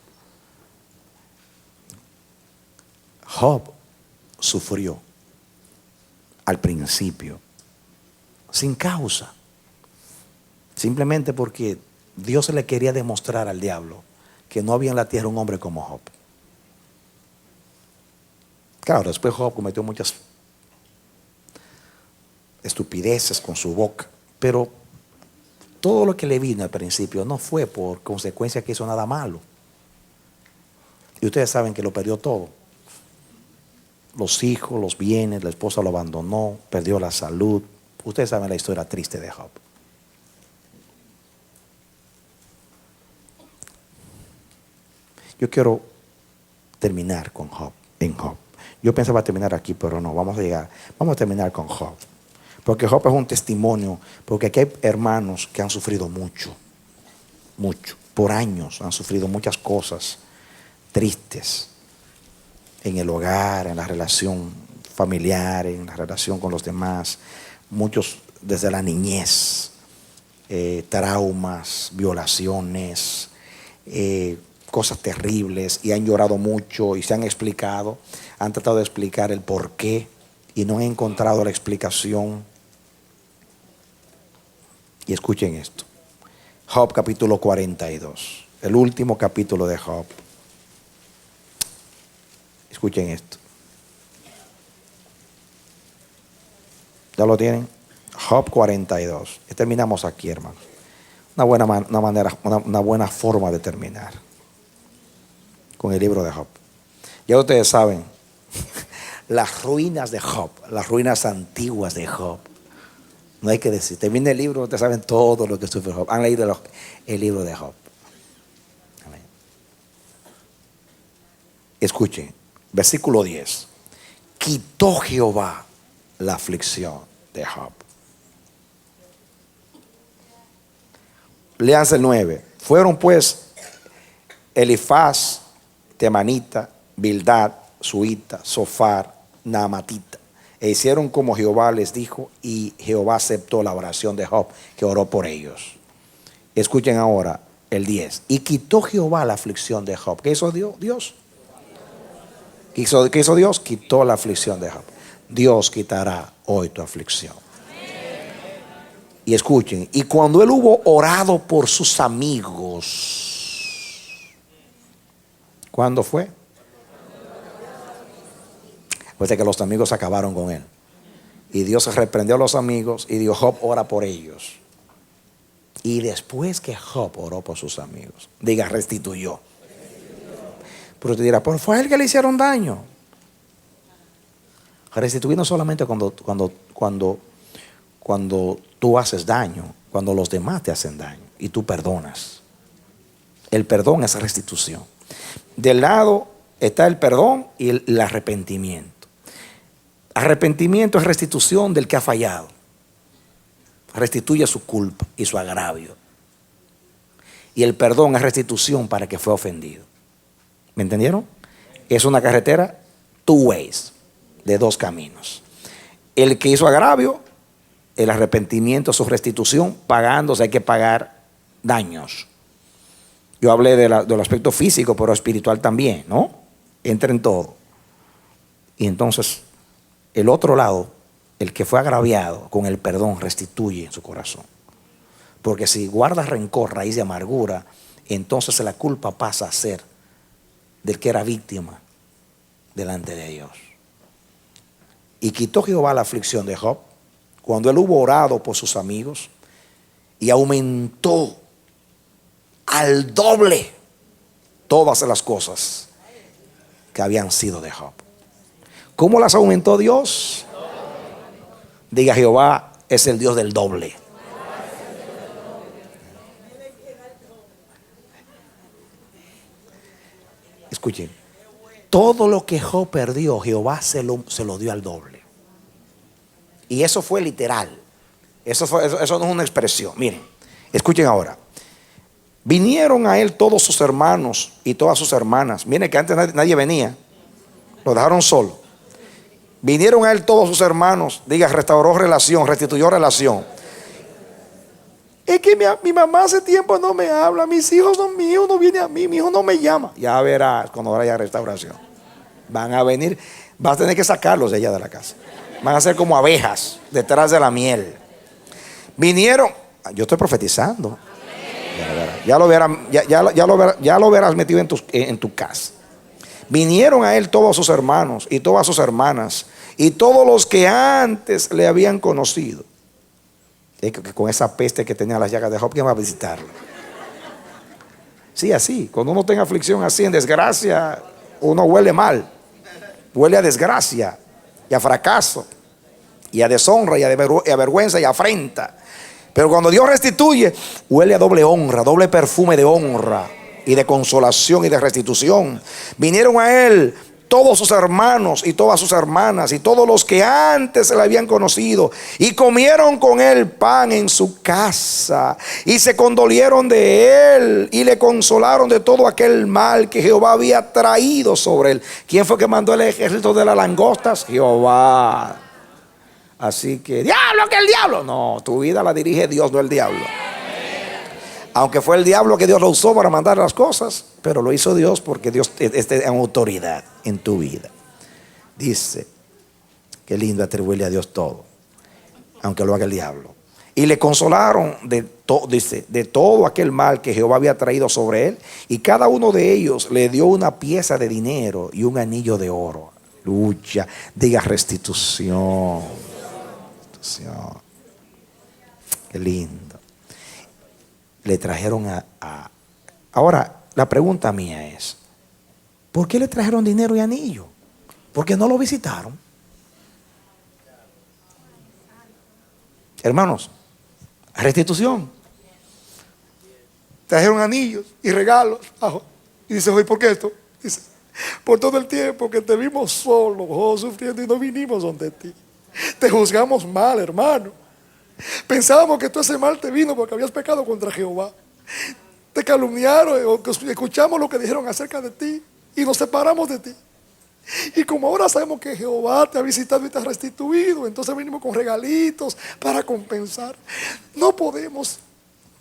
Job sufrió al principio sin causa, simplemente porque Dios le quería demostrar al diablo que no había en la tierra un hombre como Job. Claro, después Job cometió muchas estupideces con su boca, pero todo lo que le vino al principio no fue por consecuencia que hizo nada malo. Y ustedes saben que lo perdió todo. Los hijos, los bienes, la esposa lo abandonó, perdió la salud. Ustedes saben la historia triste de Job. Yo quiero terminar con Job, en Job. Yo pensaba terminar aquí, pero no, vamos a terminar con Job. Porque Job es un testimonio, porque aquí hay hermanos que han sufrido mucho, por años han sufrido muchas cosas tristes en el hogar, en la relación familiar, en la relación con los demás, muchos desde la niñez, traumas, violaciones, cosas terribles, y han llorado mucho y se han explicado, han tratado de explicar el por qué y no han encontrado la explicación. Y escuchen esto. Job capítulo 42, el último capítulo de Job. Escuchen esto. ¿Ya lo tienen? Job 42. Terminamos aquí, hermanos. una buena forma de terminar con el libro de Job. Ya ustedes saben, las ruinas de Job, las ruinas antiguas de Job. No hay que decir, termina el libro, ustedes saben todo lo que sufre Job. Han leído el libro de Job. Amén. Escuchen, versículo 10. Quitó Jehová la aflicción de Job. Léanse el 9. Fueron pues Elifaz, Temanita, Bildad, Suita, Sofar, Naamatita, e hicieron como Jehová les dijo, y Jehová aceptó la oración de Job, que oró por ellos. Escuchen ahora el 10. Y quitó Jehová la aflicción de Job. ¿Qué hizo Dios? ¿Qué hizo Dios? Quitó la aflicción de Job. Dios quitará hoy tu aflicción. Y escuchen, y cuando él hubo orado por sus amigos, ¿cuándo fue? Pues de que los amigos acabaron con él. Y Dios reprendió a los amigos y dijo, Job, ora por ellos. Y después que Job oró por sus amigos, diga, restituyó. Pero te dirá, pero fue a él que le hicieron daño. Restituir no solamente cuando tú haces daño, cuando los demás te hacen daño y tú perdonas. El perdón es restitución. Del lado está el perdón y el arrepentimiento. Arrepentimiento es restitución del que ha fallado. Restituye su culpa y su agravio. Y el perdón es restitución para el que fue ofendido. ¿Me entendieron? Es una carretera two ways, de dos caminos. El que hizo agravio, el arrepentimiento es su restitución, pagándose, hay que pagar daños. Yo hablé del aspecto físico, pero espiritual también, ¿no? Entra en todo. Y entonces, el otro lado, el que fue agraviado, con el perdón restituye en su corazón. Porque si guarda rencor, raíz de amargura, entonces la culpa pasa a ser del que era víctima delante de Dios. Y quitó Jehová la aflicción de Job cuando él hubo orado por sus amigos, y aumentó al doble todas las cosas que habían sido de Job. ¿Cómo las aumentó Dios? Diga, Jehová es el Dios del doble. Escuchen, todo lo que Job perdió, Jehová se lo dio al doble. Y eso fue literal. Eso no es una expresión. Miren, escuchen ahora. Vinieron a él todos sus hermanos y todas sus hermanas. Miren que antes nadie venía. Lo dejaron solo. Vinieron a él todos sus hermanos. Diga, restauró relación, restituyó relación. Es que mi mamá hace tiempo no me habla. Mis hijos son míos, no viene a mí. Mi hijo no me llama. Ya verás cuando haya restauración. Van a venir. Vas a tener que sacarlos de allá de la casa. Van a ser como abejas detrás de la miel. Vinieron. Yo estoy profetizando. Ya lo verás metido en tu casa. Vinieron a él todos sus hermanos y todas sus hermanas y todos los que antes le habían conocido. Que con esa peste que tenía las llagas de Job, ¿quién va a visitarlo? Sí, así. Cuando uno tenga aflicción así, en desgracia, uno huele mal. Huele a desgracia y a fracaso y a deshonra y a vergüenza y a afrenta. Pero cuando Dios restituye, huele a doble honra, doble perfume de honra y de consolación y de restitución. Vinieron a él todos sus hermanos y todas sus hermanas y todos los que antes se le habían conocido, y comieron con él pan en su casa, y se condolieron de él y le consolaron de todo aquel mal que Jehová había traído sobre él. ¿Quién fue que mandó el ejército de las langostas? Jehová. Así que, diablo, que el diablo. No, tu vida la dirige Dios, no el diablo. Aunque fue el diablo que Dios lo usó para mandar las cosas, pero lo hizo Dios porque Dios está en autoridad en tu vida. Dice, qué lindo atribuirle a Dios todo, aunque lo haga el diablo. Y le consolaron de todo aquel mal que Jehová había traído sobre él, y cada uno de ellos le dio una pieza de dinero y un anillo de oro. Lucha, diga restitución. Qué lindo. le trajeron Ahora, la pregunta mía es, ¿por qué le trajeron dinero y anillo? Porque no lo visitaron. Hermanos, restitución. Trajeron anillos y regalos. Y dice, oye, ¿por qué esto? Dice, por todo el tiempo que te vimos solo, sufriendo y no vinimos donde ti. Te juzgamos mal, hermano. Pensábamos que todo ese mal te vino porque habías pecado contra Jehová. Te calumniaron, escuchamos lo que dijeron acerca de ti y nos separamos de ti. Y como ahora sabemos que Jehová te ha visitado y te ha restituido, entonces venimos con regalitos para compensar. No podemos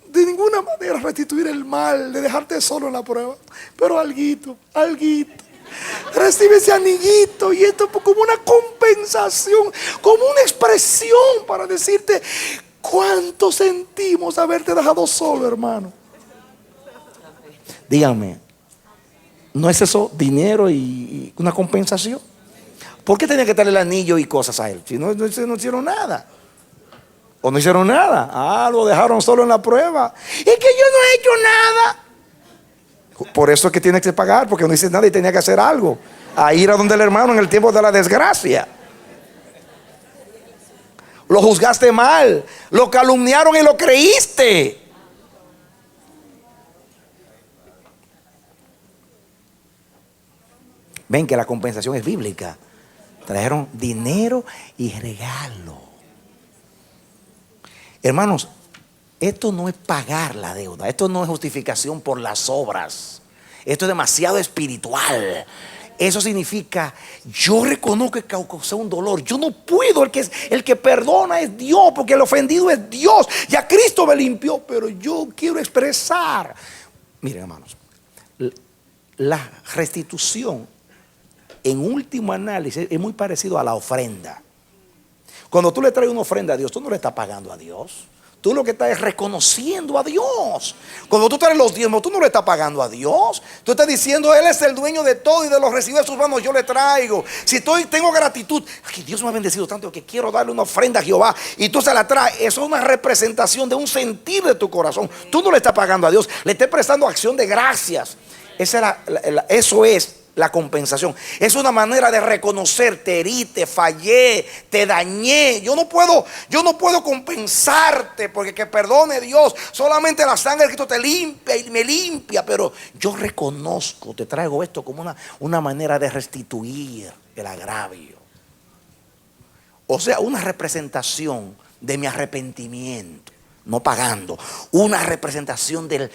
de ninguna manera restituir el mal, de dejarte solo en la prueba. Pero alguito, recibe ese anillito y esto como una compensación, como una expresión para decirte cuánto sentimos haberte dejado solo, hermano. Díganme, ¿no es eso dinero y una compensación? ¿Por qué tenía que darle el anillo y cosas a él? Si no hicieron nada. ¿O no hicieron nada? Lo dejaron solo en la prueba. Es que yo no he hecho nada. Por eso es que tiene que pagar, porque no hice nada y tenía que hacer algo. A ir a donde el hermano en el tiempo de la desgracia. Lo juzgaste mal, lo calumniaron y lo creíste. Ven que la compensación es bíblica. Trajeron dinero y regalo. Hermanos, esto no es pagar la deuda. Esto no es justificación por las obras. Esto es demasiado espiritual. Eso significa, yo reconozco que causé un dolor. Yo no puedo, el que perdona es Dios, porque el ofendido es Dios. Ya Cristo me limpió, pero yo quiero expresar. Miren, hermanos, la restitución en último análisis es muy parecido a la ofrenda. Cuando tú le traes una ofrenda a Dios, tú no le estás pagando a Dios. Tú lo que estás es reconociendo a Dios. Cuando tú traes los diezmos, tú no le estás pagando a Dios. Tú estás diciendo, Él es el dueño de todo y de los recibidos de sus manos yo le traigo. Si tengo gratitud, que Dios me ha bendecido tanto que quiero darle una ofrenda a Jehová y tú se la traes. Eso es una representación de un sentir de tu corazón. Tú no le estás pagando a Dios, le estás prestando acción de gracias. Eso es la compensación. Es una manera de reconocer, te herí, te fallé, te dañé. Yo no puedo compensarte porque que perdone Dios. Solamente la sangre de Cristo te limpia y me limpia. Pero yo reconozco, te traigo esto como una manera de restituir el agravio. O sea, una representación de mi arrepentimiento. No pagando, una representación de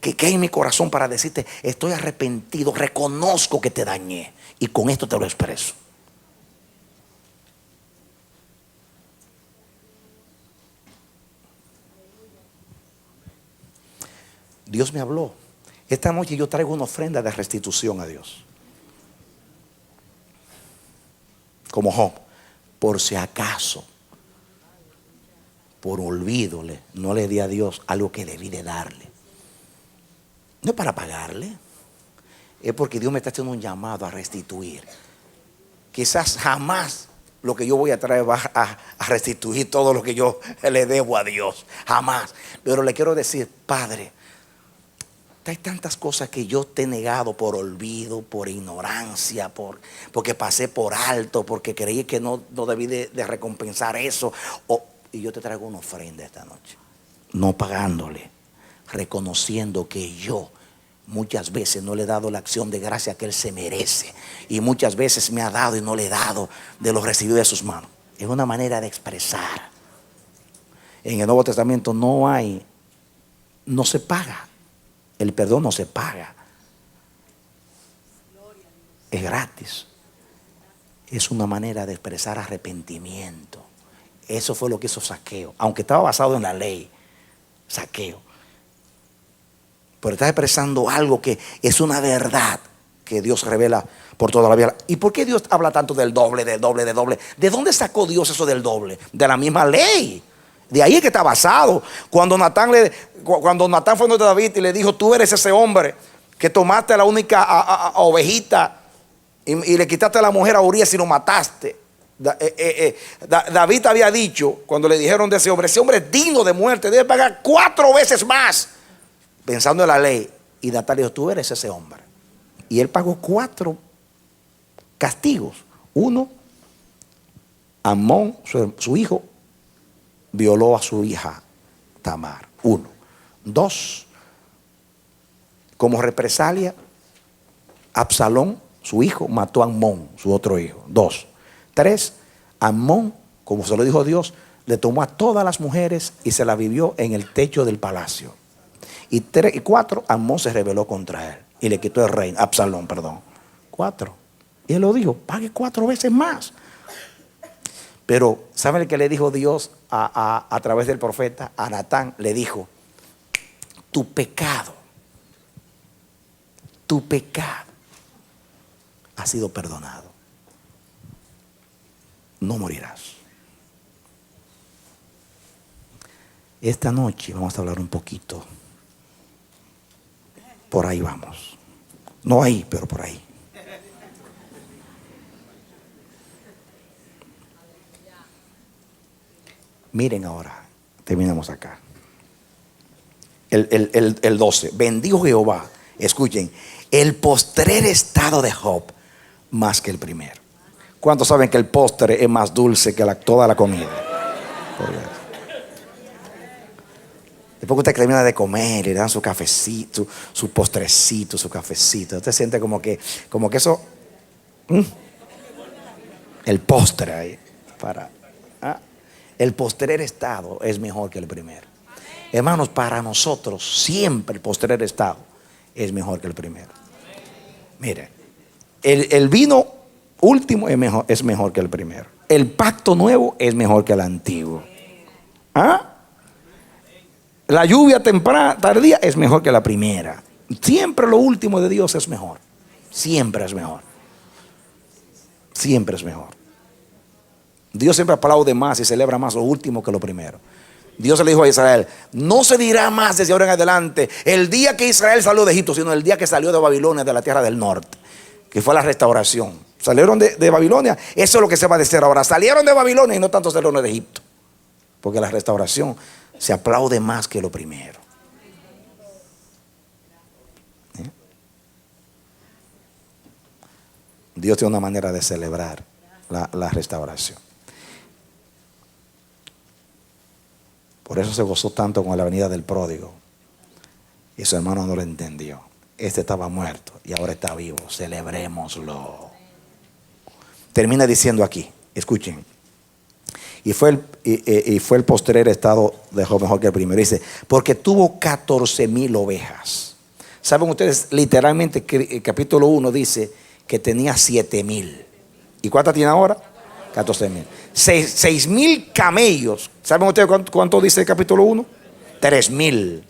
que hay en mi corazón para decirte, estoy arrepentido, reconozco que te dañé y con esto te lo expreso. Dios me habló. Esta noche yo traigo una ofrenda de restitución a Dios. Como Job, por si acaso. Por olvido no le di a Dios algo que debí de darle. No es para pagarle, es porque Dios me está haciendo un llamado a restituir. Quizás jamás lo que yo voy a traer va a restituir todo lo que yo le debo a Dios, jamás. Pero le quiero decir, Padre, hay tantas cosas que yo te he negado por olvido, por ignorancia, porque pasé por alto, porque creí que no debí de recompensar eso. Y yo te traigo una ofrenda esta noche, no pagándole, reconociendo que yo muchas veces no le he dado la acción de gracia que Él se merece. Y muchas veces me ha dado y no le he dado de lo recibido de sus manos. Es una manera de expresar. En el Nuevo Testamento no se paga. El perdón no se paga. Es gratis. Es una manera de expresar arrepentimiento. Eso fue lo que hizo Zaqueo, aunque estaba basado en la ley, Zaqueo. Pero está expresando algo que es una verdad que Dios revela por toda la vida. ¿Y por qué Dios habla tanto del doble, del doble, del doble? ¿De dónde sacó Dios eso del doble? De la misma ley. De ahí es que está basado. Cuando Natán fue donde David y le dijo, tú eres ese hombre que tomaste a la única ovejita y le quitaste a la mujer a Urías y lo mataste. David había dicho, cuando le dijeron de ese hombre es digno de muerte, debe pagar 4 veces más pensando en la ley. Y Natalia dijo, tú eres ese hombre. Y él pagó 4 castigos. 1, Amnón, su hijo, violó a su hija Tamar. 1. 2, como represalia, Absalón, su hijo, mató a Amnón, su otro hijo. 2. 3, Amnón, como se lo dijo Dios, le tomó a todas las mujeres y se las vivió en el techo del palacio. Y 4, Amnón se rebeló contra él y le quitó el reino, Absalón, perdón. 4. Y él lo dijo, pague 4 veces más. Pero, ¿saben el que le dijo Dios a través del profeta? A Natán le dijo, tu pecado ha sido perdonado. No morirás. Esta noche vamos a hablar un poquito. Por ahí vamos. No ahí, pero por ahí. Miren ahora, terminamos acá. El 12. Bendijo Jehová, escuchen, el postrer estado de Job más que el primero. ¿Cuántos saben que el postre es más dulce que toda la comida? Después que usted termina de comer, le dan su cafecito, su postrecito, su cafecito. Usted siente como que eso, el postre ahí. El postrer estado es mejor que el primero. Hermanos, para nosotros siempre el postrer estado es mejor que el primero. Mire, el vino último es mejor que el primero. El pacto nuevo es mejor que el antiguo. La lluvia tardía es mejor que la primera. Siempre lo último de Dios es mejor. Siempre es mejor. Siempre es mejor. Dios siempre aplaude más y celebra más lo último que lo primero. Dios le dijo a Israel, no se dirá más desde ahora en adelante el día que Israel salió de Egipto, sino el día que salió de Babilonia, de la tierra del norte, que fue la restauración. Salieron de Babilonia, eso es lo que se va a decir ahora. Salieron de Babilonia y no tanto salieron de Egipto, porque la restauración se aplaude más que lo primero. Dios tiene una manera de celebrar la restauración. Por eso se gozó tanto con la venida del pródigo. Y su hermano no lo entendió. Este estaba muerto y ahora está vivo. Celebrémoslo. Termina diciendo aquí, escuchen. Y fue el postrer estado de Job mejor que el primero. Dice, porque tuvo 14,000 ovejas. ¿Saben ustedes? Literalmente el capítulo 1 dice que tenía 7,000. ¿Y cuántas tiene ahora? 14,000. 6,000 camellos. ¿Saben ustedes cuánto dice el capítulo 1? 3,000.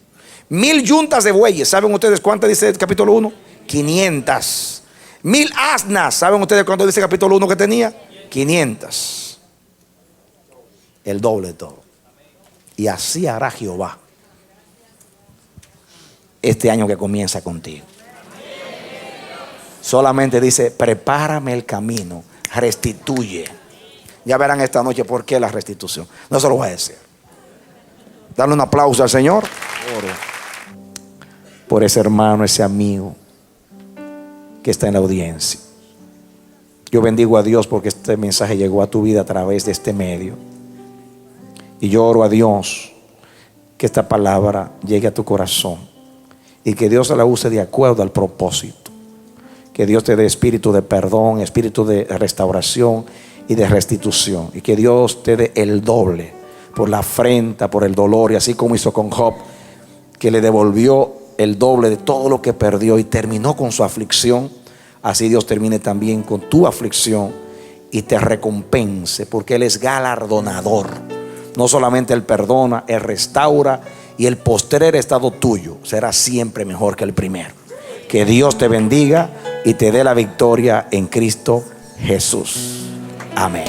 1,000 yuntas de bueyes. ¿Saben ustedes cuánto dice el capítulo 1? 500. 1,000 asnas. ¿Saben ustedes cuánto dice el capítulo 1 que tenía? 500. El doble de todo. Y así hará Jehová este año que comienza contigo. Solamente dice, prepárame el camino, restituye. Ya verán esta noche por qué la restitución. No se lo voy a decir. Dale un aplauso al Señor. Por ese hermano, ese amigo que está en la audiencia. Yo bendigo a Dios porque este mensaje llegó a tu vida a través de este medio. Y yo oro a Dios que esta palabra llegue a tu corazón y que Dios la use de acuerdo al propósito. Que Dios te dé espíritu de perdón, espíritu de restauración y de restitución. Y que Dios te dé el doble por la afrenta, por el dolor. Y así como hizo con Job, que le devolvió el doble de todo lo que perdió y terminó con su aflicción. Así Dios termine también con tu aflicción y te recompense, porque Él es galardonador. No solamente Él perdona, Él restaura, y el postrer estado tuyo será siempre mejor que el primero. Que Dios te bendiga y te dé la victoria en Cristo Jesús. Amén.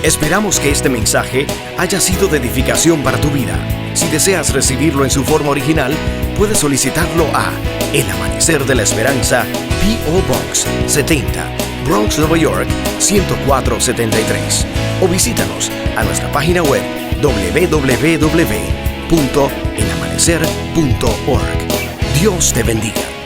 Esperamos que este mensaje haya sido de edificación para tu vida. Si deseas recibirlo en su forma original, puedes solicitarlo a El Amanecer de la Esperanza, P.O. Box 70, Bronx, Nueva York 10473. O visítanos a nuestra página web www.pobbox.org. www.elamanecer.org. Dios te bendiga.